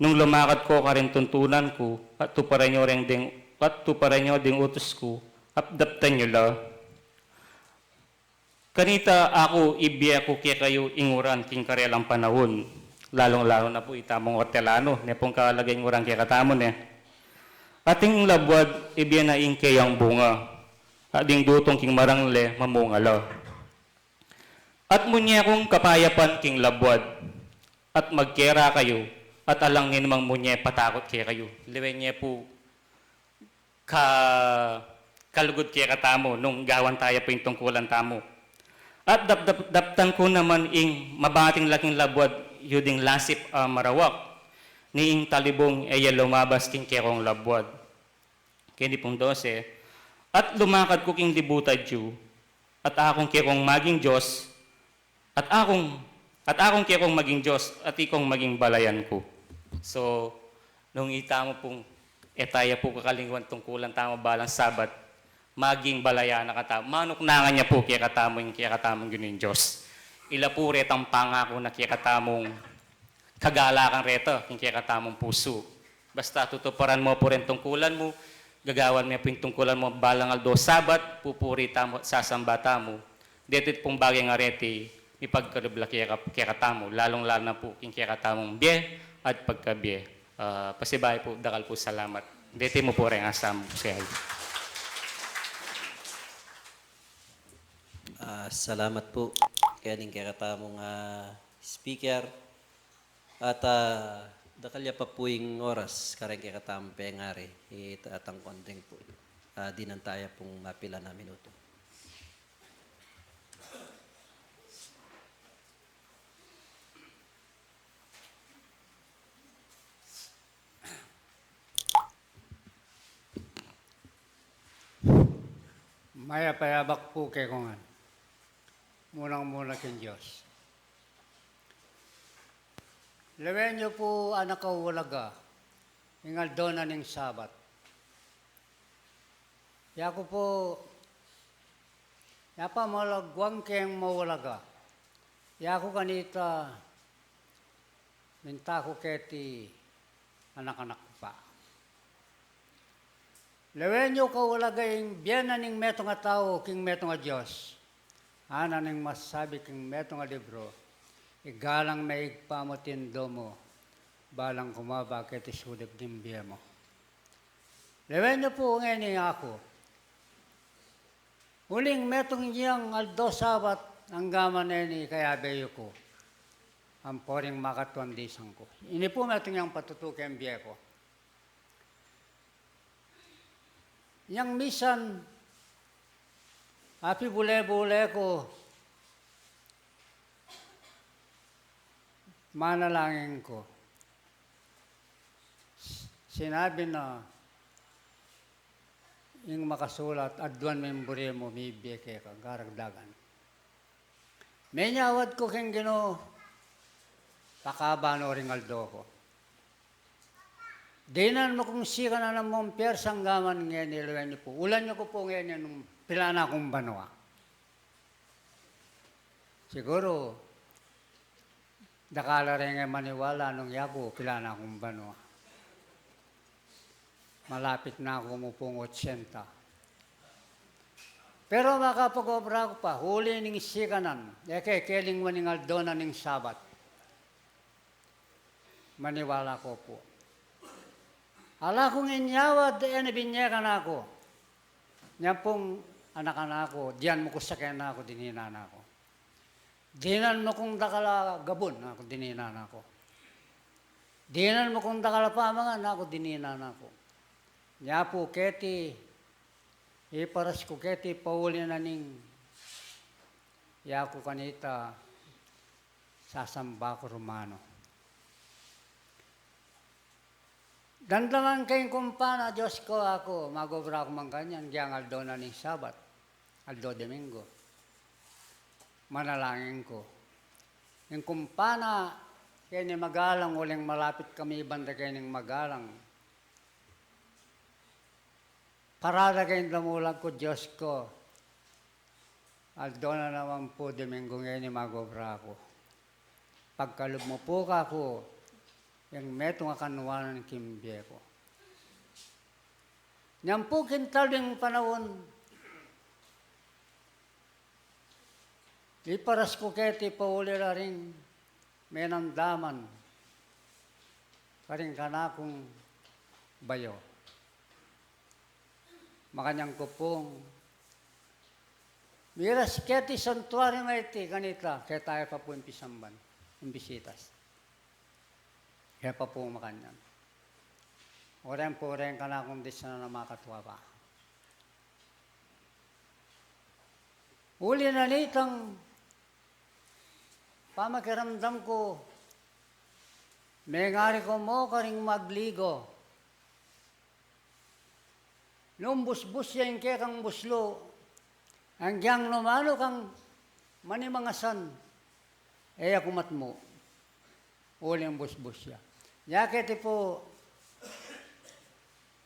nung lumakad ko ka rin tuntunan ko, at tuparan nyo ding utos ko, apdaptan nyo la. Kanita ako ibiya ko kaya kayo inguran king karelang panahon, lalong-lalo na po itamong ortelano, ne pong kalagay inguran kaya katamon eh. Ating labwad ibiya na ing kayang bunga, ading dutong king marangle mamungalo. At munya kong kapayapan king labwad, at magkera kayo, at alangin mang munya patakot kaya kayo. Liwen niya po kalugod kaya katamo nung gawan tayo po yung tungkulan tamo. At daptan ko naman ing mabating laking labwad yuding lasip marawak, ni ing talibong ay lumabas king kerong labwad. Kini pong 12. At lumakad ko king dibutad yu, at akong kerong maging Diyos, at akong kerong maging Diyos, at ikong maging balayan ko. So, nung itamo pong etaya po kakalingwan tungkulan tamo balang Sabat, maging balaya na katamo. Manuknangan niya po kaya katamong gano'n Diyos. Ila po retang pangako na kaya katamong kagalakan reto, kaya katamong puso. Basta tutuparan mo po rin tungkulan mo, gagawan mo po yung tungkulan mo balang Aldo Sabat, pupuri tamo, sasamba tamo. Detit pong bagay nga reti, ipagkaribla kaya katamo, lalong-lalo na po kaya katamong biye at pagkabiye. Pasibay po, dakal po salamat. Deti mo po rin asam siya. Salamat po kaning kakatamong speaker at dakalya pa po yung oras karang kakatamong pengari itatang konting po dinantaya pong mapila na minuto. Maya payabak po kay kongan. Munang-muna kin Diyos. Lewen niyo po anak ka walaga, ingal doon na ning Sabat. Yako po, yapa malagwang keng mawalaga. Yako kanita, minta ko keti anak-anak pa. Lewen niyo ka walaga yung biyan na ning meto nga tao, king meto nga Diyos. Ana ning masabi king meto nga libro, igalang maigpamutin do mo, balang kumaba keti sudip din biya mo. Lewen niyo po ngayon ako. Uling metong niyang Aldo Sabat ang gaman ni kaya beyo ko. ang poring makatuan disang ko. Ini po meto niyang patutukin biye ko. Yang misan, api bule-bule ko, manalangin ko. Sinabi na, yung makasulat, adwan membore mo, may biyeke ka, karagdagan. May nyawad ko keng gino, pakabano ringaldo ko. Dinan mo kung sika na ng mong persang gaman ngayon niluwan niyo po. Ulan niyo ko po ngayon yung pilana kong banwa. Siguro, dakala rin nga maniwala nung yago, pilana kong banwa. Malapit na ako umupong 80. Pero makapag-obra ko pa, huli ning sikanan, keling maningal doon na ning sabat. Maniwala ko po. Ala kong inyawad, binyakan ako. Yan pong anak-anak ko, diyan mo ko sakyan na ako, dininan ako. Dinan mo kong dakala gabon, ako dininan ako. Dinan mo kong dakala pamangan, ako dininan ako. Nya po, keti, iparas ko keti, pauli na ning, ya ko kanita, sasamba ko Romano. Dandaman kayong kumpana, Diyos ko ako, magobra ko man kanyan, giyang aldo na ning Sabat, aldo Domingo. Manalangin ko. Yung kumpana, kaya ni magalang, uling malapit kami banda kaya ning magalang. Parada kayong damulag ko, Diyos ko. Aldo na naman po, Domingo ngayon ni magobra ko. Pagkalub mo po ka ko, yung metong akanuwanan ng kimbye ko. Niyang po kintal yung panahon, iparas ko keti pauli na rin may namdaman, paring kanakong bayo. Makanyang ko pong, miras keti santuari maiti, ganita, kaya tayo pa po yung pisamban, yung bisitas. Kaya pa po makanyan. Oren po rin ka na kung di sana na makatwa pa. Uli na nitang pamakiramdam ko, may ngari ko mo karing magligo. Nung busbus yan kaya kang buslo, hanggang numano kang manimangasan, eh ako matmo. Uli ang busbus siya. Yakit po,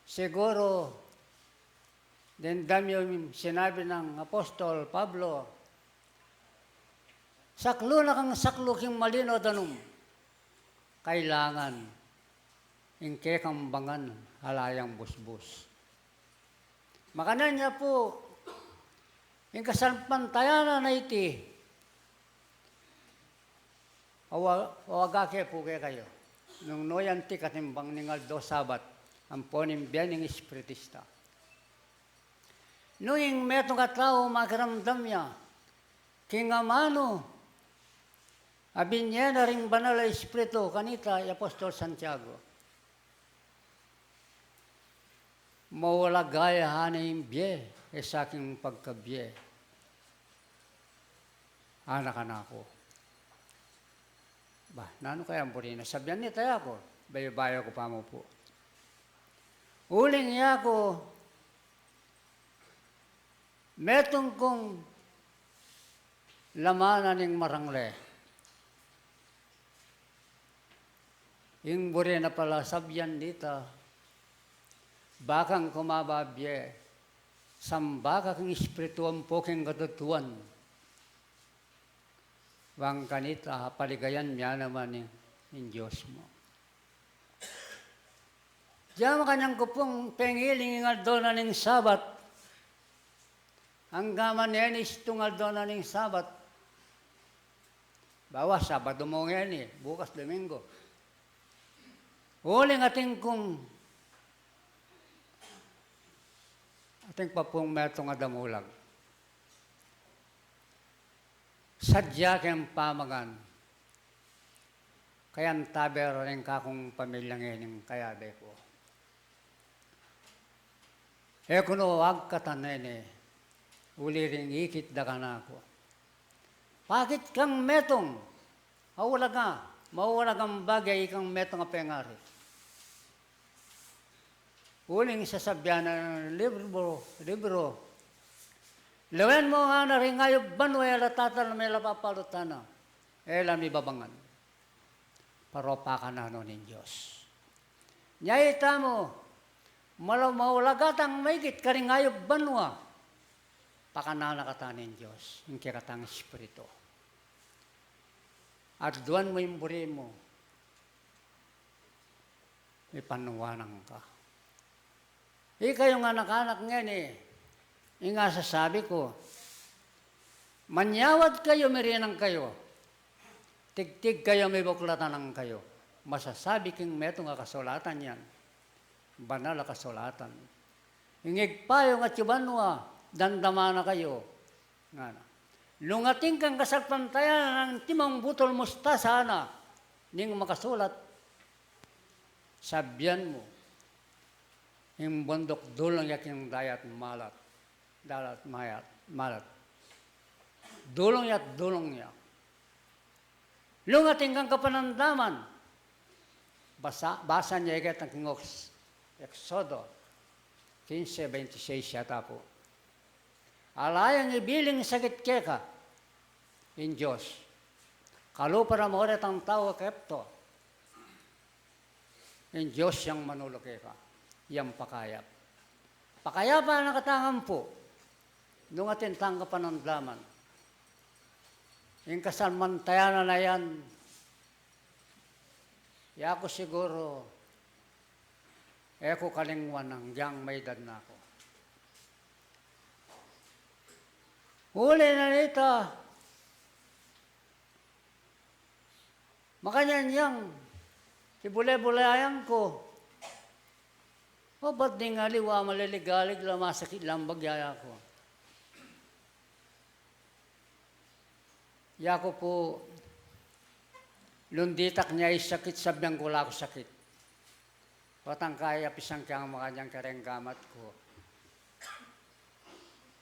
siguro, din dami yung sinabi ng Apostol Pablo, saklo na kang saklo king malino danum, kailangan, ingke kang bangan, halayang busbus. Makanan niya po, yung kasampantayanan na iti, awagake po kayo. Nung noyanti katimbang ningal do Sabat, ang ponim biyan ng espiritista. Nung yung metong katao makiramdam niya, kingamano, abin niya na rin banal na espiritu, kanita, Apostol Santiago. Mawala gaya hana yung biye, sa aking pagkabiye. Anak-anak ko. Bah, nano kaya ang purina? Sabihan niya tayo ako. Bayo-bayo ko pa mo po. Uling niya ako, metong kong lamanan ng marangle. Yung buri na pala sabihan dito, bakang kumababye, sambaka kang espirituan po kang katutuan. Wang kanita, paligayan niya naman ng Diyos mo. Diyan kanyang kupong pengiling ng doon ng Sabat. Hanggang man istungal doon ng Sabat. Bawa, Sabado mo ngayon bukas Domingo. Huling ating kung ating papong metong adamulag. Sadya kayong pamagan. Kaya ang tabero rin kakong pamilyang ining kayabe ko. Kuno wag katanene, uli ring ikit da ka na ako. Bakit kang metong? Mawala kang bagay kang metong nga pengari. Uling sasabyan ng libro. Lawan mo nga na rin ngayon banway alatata na may lapapalutana. Ela mi babangan. Paropa ka na nun ng Diyos. Nyayita mo, maulagatang maigit ka rin ngayon banwa. Pakanana ka ng Diyos, yung kikatang Espiritu. At duwan mo yung buri mo, may panuwanan ka. Ikaw yung anak-anak ngayon yung nga sasabi ko, manyawad kayo, merinang kayo. Tigtig kayo, may buklatan ng kayo. Masasabi king meto nga kasulatan yan. Banal na kasulatan. Ingig pa yung atsubanwa, dandama na kayo. Nga na. Lungating kang kasalpantayan ng timang butol mustasa na, ning makasulat, sabyan mo, yung bundok dulong yak yung dayat malat, malat. Dulong yak. Lungating kang kapanandaman, basa niya ikat ang kingos, Exodo 15:26 yata po. Alayang ibiling sakit keka in Diyos. Kalupa na mo ang tao kepto. In Diyos yang manulo keka. Yang pakayap. Pakayapan na katangan po. Nung atin tanggapan ng daman. Yung kasalmantayanan na yan, yako siguro, eko kalingwan ng diyang may edad na ako. Huli na nito, makanyan yang, kibule-bulayan ko, o ba't di nga liwa maliligalig lamasakit lang bagyaya ko. Yako po, lunditak niya ay sakit, sabyang gula ko sakit. Patang kaya pisang kaya makanyang karenggamat ko.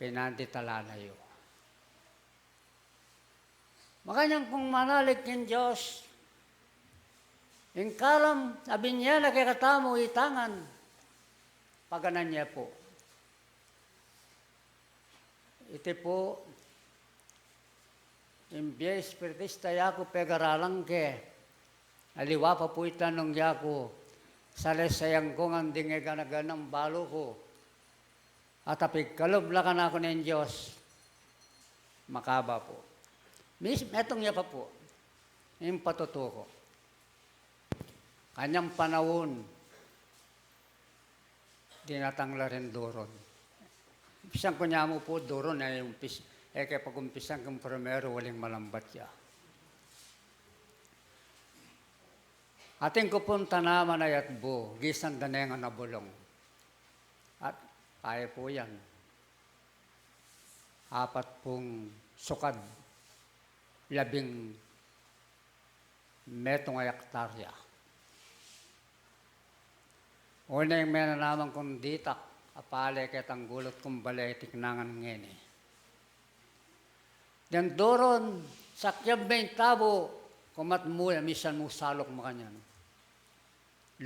Pinanditalalayo. Makanyang kung manalig ng Diyos, yung kalam, sabi niya, nakikatamo itangan, paganan niya po. Ito po, yung biya espiritista yako pegaralang ke, aliwa pa po itanong yako, salasayang kong ang dingeganagan ng balo ko, at apigkalubla ka na ako ng Diyos, makaba po. Metong niya pa po, yung patutuko. Kanyang panahon, dinatangla rin doron. Pisang ko niya mo po doron ay kaya pag umpisang kang primero, waling malambat siya. Ating kupunta naman ay atbo, gisan danenga na bulong. At kaya po yan. 4 sukad, 10 metong hektarya. Una yung may nalaman kong ditak, apale kitang gulot kong balay tiknangan ngeni. Dan doron, sakyab may tabo, kumat mo, misan mo salok mo kanyan.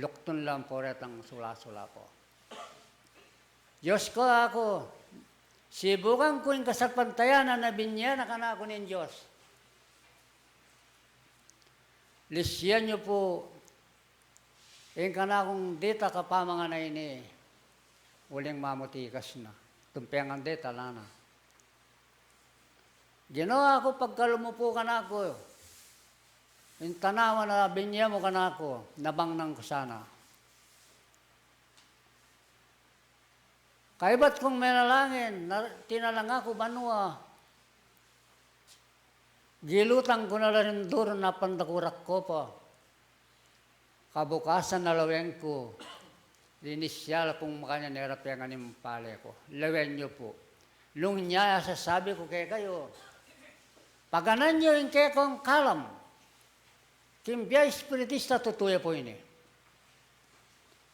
Lukton lang po ret ang sula-sula po. Diyos ko ako, sibukan ko yung kasalpantayanan na binya na kanako ng Diyos. Lisyan niyo po, yung kanakong dita kapamanga na ini, uling mamutikas na. Tumpengan dita, lana. Ginawa ko pagkalumupo ka na ako. Yung tanawa na binya mo ka na ako, nabangnan ko sana. Kaiba't kung may nalangin, tinalang ako banwa. Gilutang ko na rin doon na pandakurak ko pa. Kabukasan na laweng ko, linisyala pong makanya nerapengan yung pale ko. Lawen nyo po. Nung niya sasabi ko kay kayo, paganan nyo yung kekong kalam. Kimbiya espiritista tutuya po ini.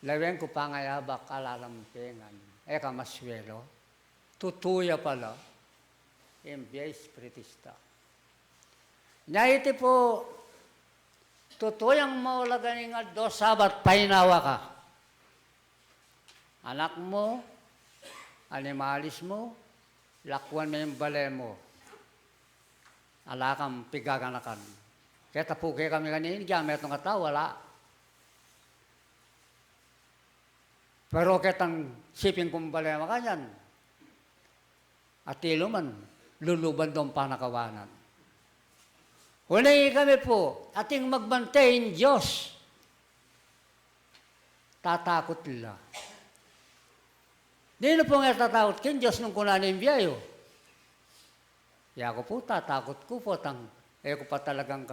Lawen ko pangayabak alalampengan. Eka maswelo. Tutuya pala. Kimbiya espiritista. Nya iti po, tutuyang maulagan nga do sabat painawa ka. Anak mo, animalis mo, lakwan mo yung balay mo. Alakam pigaganakan. Kaya tapuke kami kanina, gamit ng kata, wala. Pero ketang siping kumbalay mo kanyan. At tilo man, luluban doon panakawanan. Hulay kami po, ating magbantayin Diyos. Tatakot nila. Di na po nga tatakot kin Diyos nung kunanin biyayo. Kaya ko po, tatakot ko po, ko pa talagang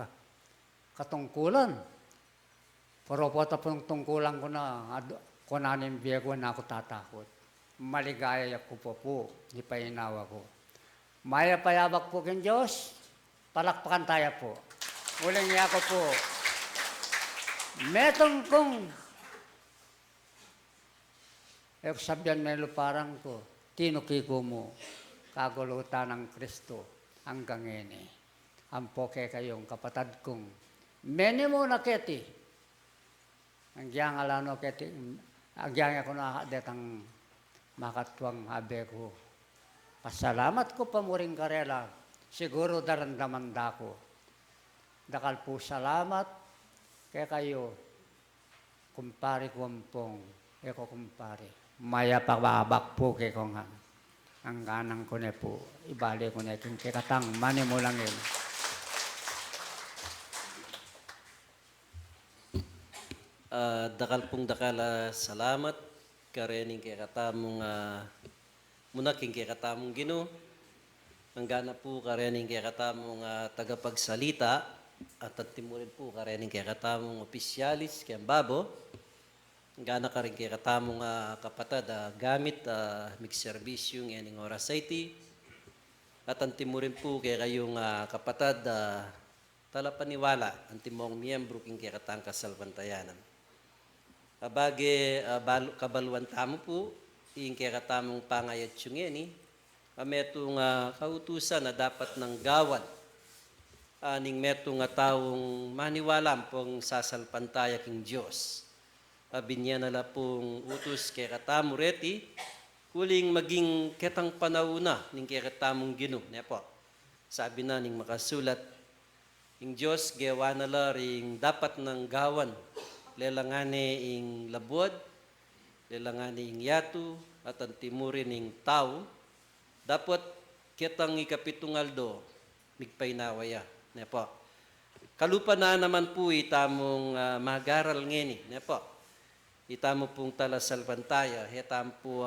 katungkulan. Pero po tapong tungkulan ko na, kunanin biyayo ko na ako tatakot. Maligaya ko po, di pa inawa ko. Maya payabak po kin Diyos, palakpakan tayo po. Uling niya ko po. Metong kong sabihan may luparang ko, tinukiko mo, kagulutan ng Kristo hanggang ini. Ampoke kayong kapatad kong, meni mo na keti. Ang giyang alano keti, ang giyang ako na detang makatwang habe ko. Pasalamat ko pa mo rin karela, siguro darandaman dako. Dakal po salamat kaya kayo, kumpari kumpong, eko kumpari. Maya pababak po kay kong ang ganang ko na po, ibali ko na itong kikatang mani mo lang yun. Dakal pong dakala salamat, karening kay katamong munaking kay katamong Ginoo. Ang gana po karening kay katamong tagapagsalita at timurin po karening kay katamong opisyalis kay Babo. Ang gana ka rin kay katamong kapatad gamit magserbisyo ng ining oras sa iti. At ang timurin po kay kayong kapatad talapaniwala ang timong miyembro king kay katang kasalbantayanan. Abage kabaluan tamo po ing kay katamong pangayat yung ini. Metong kautusan na dapat ng gawan aning metong taong maniwalam pong sasalpantaya king Diyos. Binya nala pong utos kay katamo reti, kuling maging ketang panauna ning kay katamong Ginoo. Po. Sabi na ning makasulat, ing Diyos gawa nala ring dapat ng gawan, lelangane ing labuad, lelangane ing yatu, at ang timurin ing tao, dapat ketang ikapitong aldo, migpainawaya. Po. Kalupa na naman po itamong magaral ngeni. Po. Itamo pong talasalpantaya, hetam po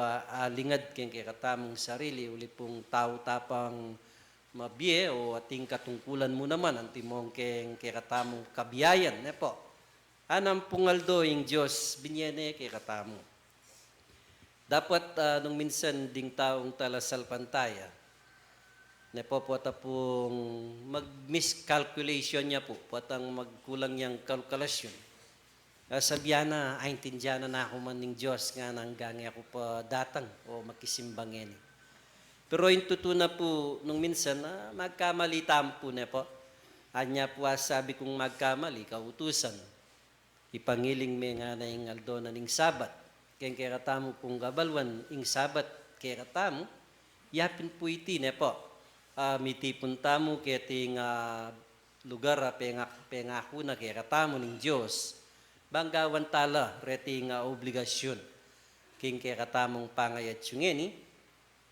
lingad keng katamong sarili, uli pong tao tapang mabiye o ating katungkulan mo naman, ang timong keng katamong kabiyayan. Po. Anam pungaldo yung Diyos, binyene kay katamo. Dapat nung minsan ding taong talasalpantaya, po pong mag-miscalculation niya po, patang magkulang niyang kalkulasyon. Sabihan na, aintindihan na ako man ng Diyos nga nanggangi ako pa datang o makisimbangin. Pero yung tutuna po, nung minsan, magkamali tampo na po. Anya po sabi kong magkamali, kautusan. Ipangiling may nga na yung aldo na ning sabat. Kaya kaya katamo pong gabalwan, ing sabat kaya katamo, yapin po iti na po. Mitipon tamo kaya ting lugar, pengako na kaya katamo ng Diyos. Banggawan tala, reting obligasyon. King kaya katamong pangayat yung ini.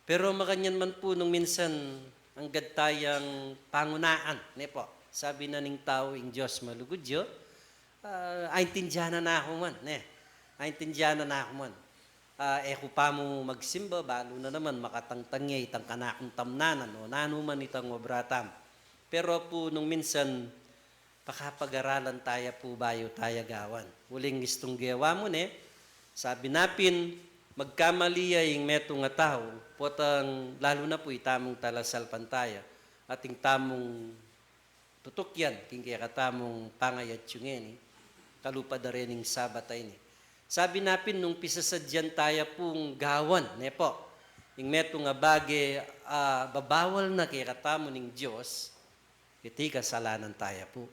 Pero makanyan man po nung minsan, ang gadtayang pangunaan. Po. Sabi na ning tao, ing Diyos malugudyo, aintindihan na ako man. Aintindihan na ako man. Eko pa mo magsimba, balo na naman makatangtangya itang kanakong tamnanan o nanuman itang obratam. Pero po nung minsan, pakapag-aralan tayo po bayo tayo gawan. Uling gustong gawa mo sabi napin, magkamali yung metong nga tao, potang lalo na po itamong talasalpantaya, ating tamong tutok yan, king kaya katamong pangayat yung ni, kalupad na rin yung sabatay ni. Sabi napin nung pisasadyan tayo pong gawan, ne po, yung meto nga bagi, babawal na kaya katamo ng Diyos, iti kasalanan tayo po.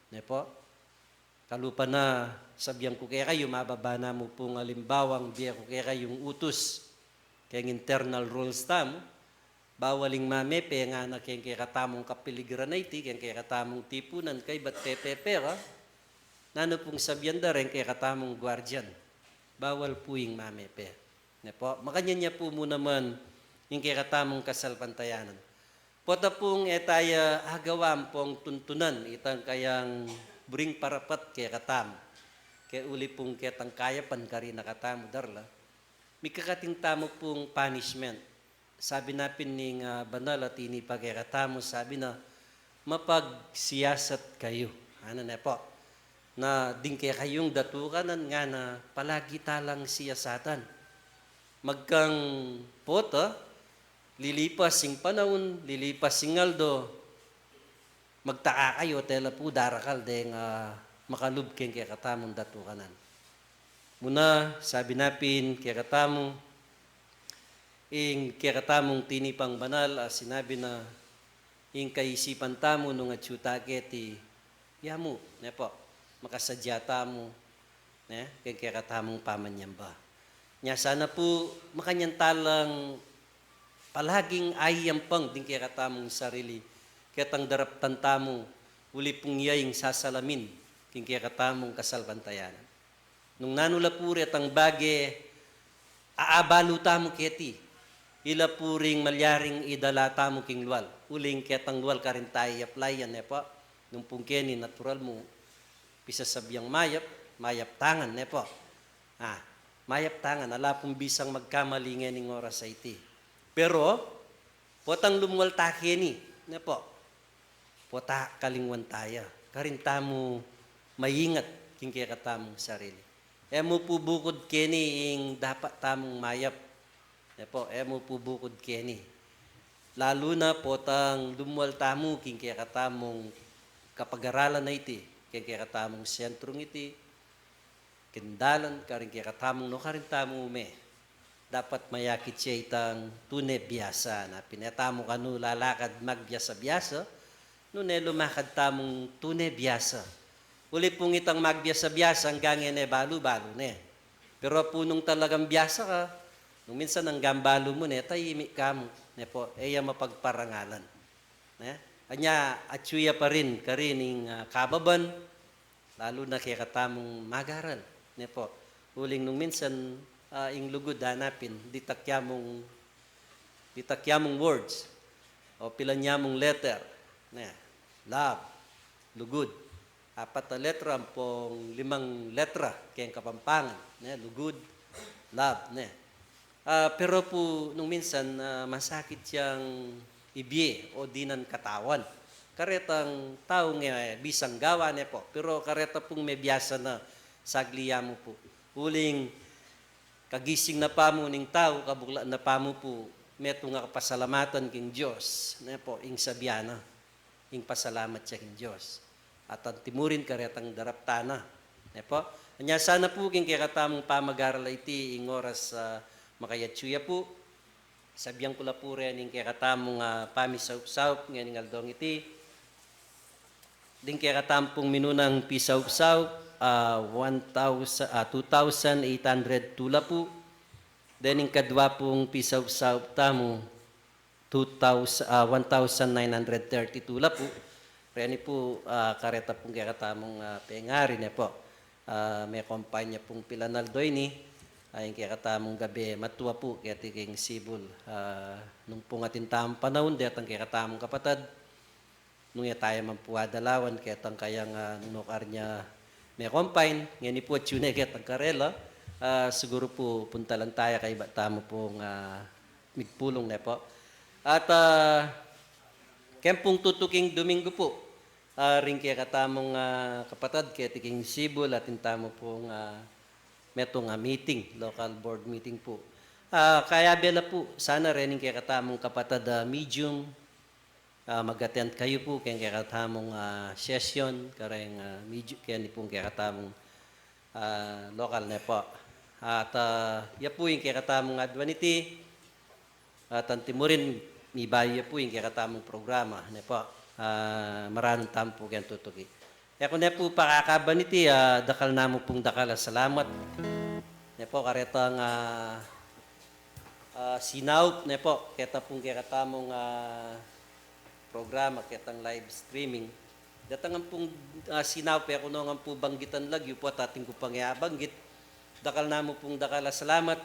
Ne po, kalupa na sabihan ko kaya kayo, mababa na mo pong alimbawang biya ko kaya kayong utos, kaya internal rules tamo, bawaling mamepe nga na kaya katamong kapiligranay kaya katamong tipunan kay ba't pepepera, nano pong sabihan da rin kaya katamong guardian. Bawal po yung mamepe. Ne po, makanya niya po mo naman yung kaya katamong kasalpantayanan. Pota pong etaya agawam pong tuntunan itang kayang buring parapat kaya katam. Kaya uli pong ketang kaya pankari na katamo darla. May kakating tamo pong punishment. Sabi napin ning banal at inipag kaya katamo, sabi na mapagsiyasat kayo. Ano na po? Na din kaya kayong datukanan nga na palagi talang siyasatan. Magkang pota, lilipas sing panahon, lilipas sing aldo, magtaka kayo, tela po darakal deng makalub kaya katamong datukanan. Muna, sabi napin kaya katamong, kaya katamong tinipang banal, sinabi na, kaisipan tamo nung atsyutaketi, yamu, ne po, makasadya tamo, ne, kaya katamong pamanyamba. Nya sana po, makanyan talang palaging ayampang din kaya katamong sarili, kaya tang daraptan tamo, uli pong yaying sasalamin, kaya katamong kasalbantayanan. Nung nanula puri at ang bage, aabalo tamo keti, ila puring malyaring idala tamo king luwal. Uling ketang luwal ka rin tayo applyan, ne po. Nung pungkeni, natural mo, pisasabyang mayap tangan, ne po. Mayap tangan, ala pong bisang magkamali ng oras sa iti. Pero, potang lumuwal takeni, ne po. Pota kalingwan tayo. Karin tamo maingat king kaya katamong sarili. Mo po bukod keni ing dapat tamong mayap. Po, mo po bukod keni. Lalo na potang lumuwal tamo king kaya katamong kapag-aralan na iti, kaya katamong sentrong iti, kindalan, karing kaya katamong no, karing tamo me. Dapat mayakit siya itang tune biyasa na pinatamo ka no lalakad magbiyasa-biyasa, no ne lumakad tamong tune biyasa. Uli pong itang magbiyasa-biyasa hanggang yan balo-balo ne. Pero punong talagang biyasa ka, nung minsan ang gambalo mo ne, tayimik ka mo. Ne po, mapagparangalan. Ne? Anya, atsuya pa rin, karining kababan, lalo na kaya katamong magaral. Ne po, uling nung minsan, ing lugod hanapin, ditakyamong words, o pilanyamong letter, ne? Love, lugod. 4 na letra, pong 5 letra, kaya kapampangan, ne? Lugod, love, ne? Pero po, nung minsan, masakit siyang ibye o dinan katawan. Karetang tao nga, bisang gawa ne po. Pero kareta pong may biyasa na sagliya mo po. Uling kagising na pamo ning tao, kabukla na pamo po, meto nga kapasalamatan king Diyos. Ne po, ing sabiana, ing pasalamat siya king Diyos. At ang timurin karetang daraptana. Ne po, anya sana po king kaya katamong pamag-aral iti ing oras makayatsuya po. Sabihan ko la po rin yung kaya katamong pamisaup-saup nga ning aldong iti. Din kaya katampong minunang pisaup-saup, 2,800 tula po. Then yung kadwa pong pisaup-saup tamo, 1,930 tula po. Reni po, kareta pong kaya katamong pengari na po. May kumpanya pong Pilanaldoy ni. Ayun kaya katamong gabi, matuwa po kaya tiking sibol. Nung pungatin tamang panahon, detang kaya katamong kapatad, nung tayo mampuadalawan, kaya tang kayang nunokar niya may combine, ngayon po at yun kaya tang karela, siguro po punta lang tayo kay tamo pong migpulong na po. At kaya pong tutuking Domingo po, rin kaya katamong kapatad, kaya tiking sibol, at tamo pong metong meeting, local board meeting po. Kaya bela po, sana rin kaya katamong kapatad medium, mag-attend kayo po kaya katamong session, kareng medyo kaya ni pong kaya katamong local na po. At ya po yung kaya katamong advanity, at antimurin, may bayo ya po yung kaya katamong programa na po. Maraming tampo kaya tutugi. Kaya kung na po pakakabaniti, dakal namo pong dakal, salamat. Na po, karetang sinaup na po, kaya pong kaya katamong programa, kitang live streaming. Datangan pong sinaw, pero kung nga po banggitan lagyo po at ating ko pang iabanggit, dakal na mo pong dakala salamat,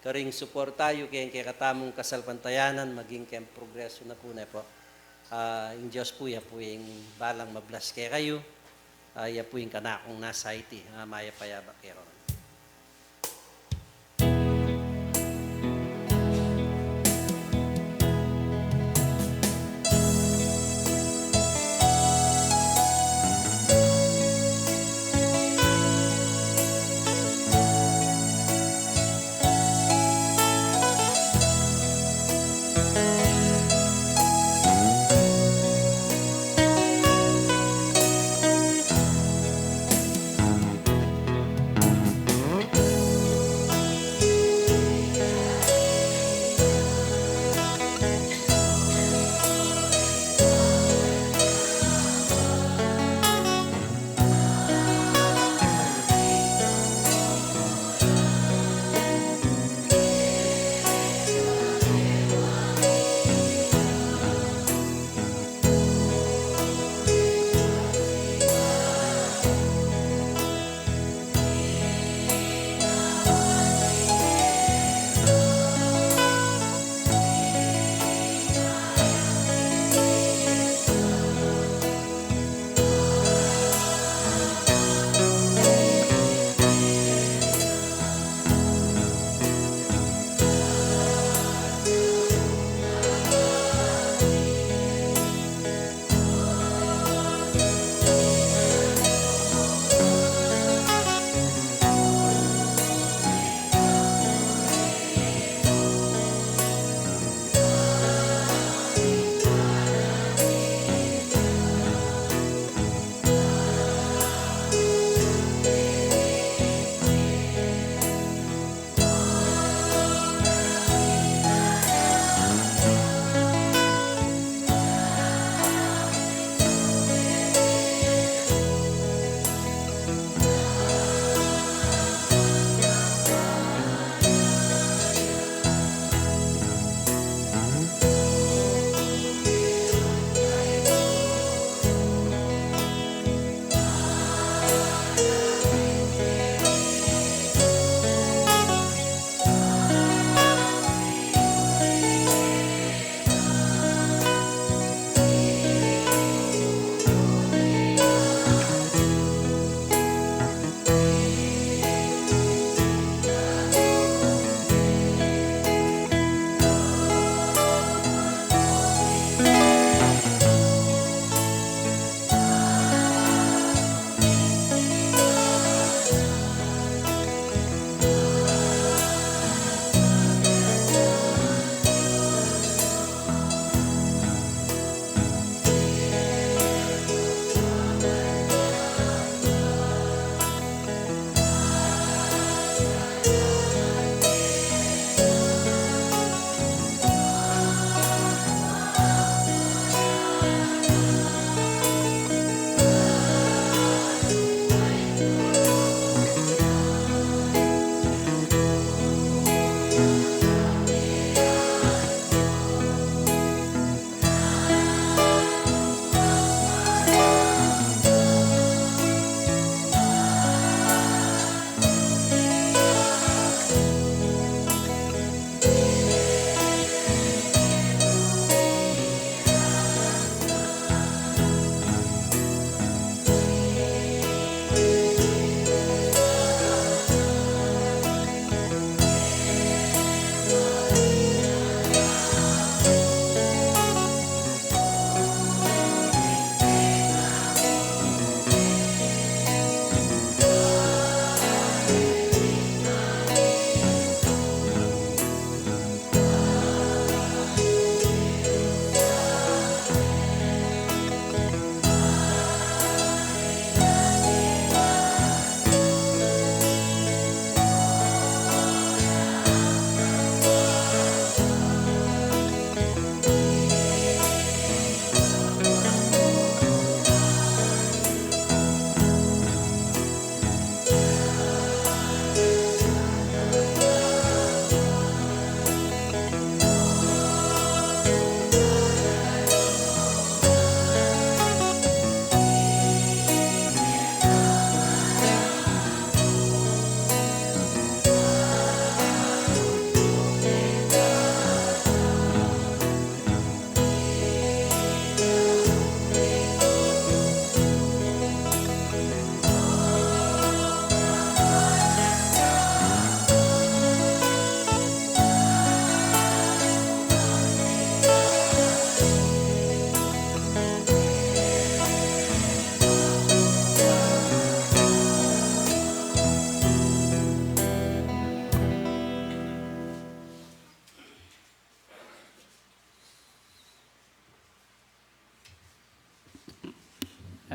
karing support tayo, kaya katamong kasalpantayanan, maging kayang progreso na po na po. Yung Diyos po, ya po yung balang mablas kaya kayo, ya po yung kanakong nasa iti, maya payaba kayo.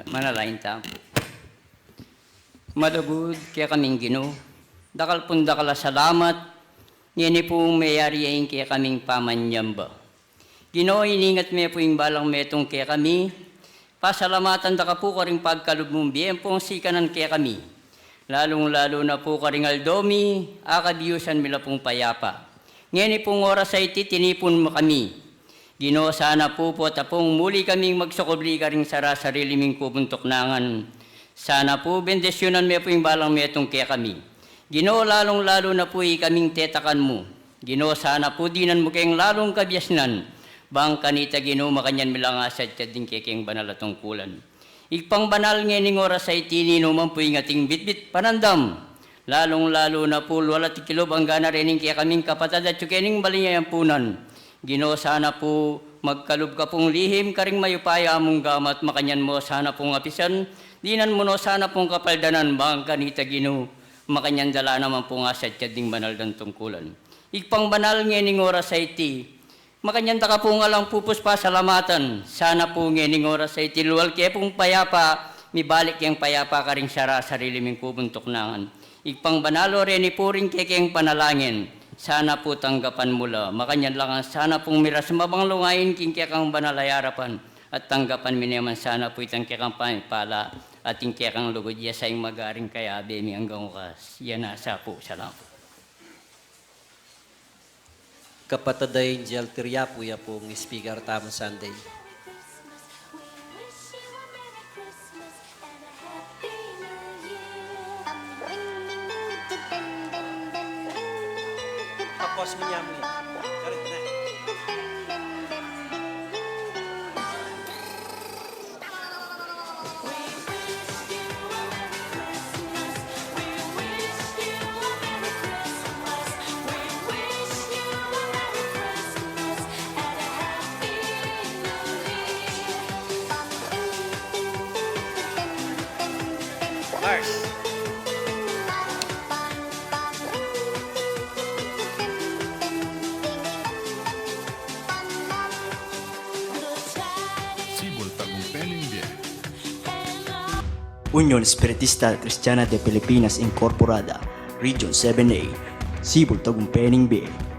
Manalain ta po. Malabud kaya kaming Ginoo. Dakal pun dakala salamat. Ngini po mayari ayin kaya kaming pamanyamba. Ginoo iningat me po yung balang metong kaya kami. Pasalamatan da ka po ka rin pagkalog mong biyem pong sikanan kaya kami. Lalong-lalo na po ka rin aldomi, akabiyusan mila pong payapa. Ngini pong oras ay titinipon mo kami. Ginoo sana po tapong muli kaming magsukobli ka rin sarili ming kubuntok nangan. Sana po bendisyonan me po yung balang metong kaya kami. Ginoo lalong-lalo na po kaming tetakan mo. Ginoo sana po dinan mo kayong lalong kabyasnan. Bang kanita Ginoo makanyan milang asad kading kekeng banal at tungkulan. Ikpang banal ngening oras ay tininuman po yung ating bitbit panandam. Lalong-lalo na po wala tikilob ang gana rening kaya kaming kapatad at yukening balingayampunan. Ginoo sana po magkalub ka pong lihim karing mayupaya among gamat makanyan mo sana pong apisan. Dinan mo no sana pong kapaldanan bang kanita Ginoo. Makanyan dala naman pong asad kading banal dan tungkulan. Ikpang banal ngening oras ay makanyanta ka po nga lang pupus pa salamatan. Sana po ngening oras ay tiluwal kaya pong payapa, mibalik yung payapa ka rin sarili ming kubuntok nangan. Ikpang banalo rin ipuring kekeng panalangin. Sana po tanggapan mula. Makanyan lang sana pong miras mabang lungayin king kekang banalayarapan. At tanggapan mi naman sana po itang kekang pala at yung kekang lugod ya sa yung magaring kaya bemi hanggang ukas. Yan nasa po. Salamat po. Kapatid Angel Tiriapo, ya pong speaker tamang Sunday. Tapos niya mo correct na. Mars. Sibol Tagumpeleng Bien. Unión Espiritista Cristiana de Pilipinas Incorporada, Region 7A, Sibol Tagumpeleng Bien.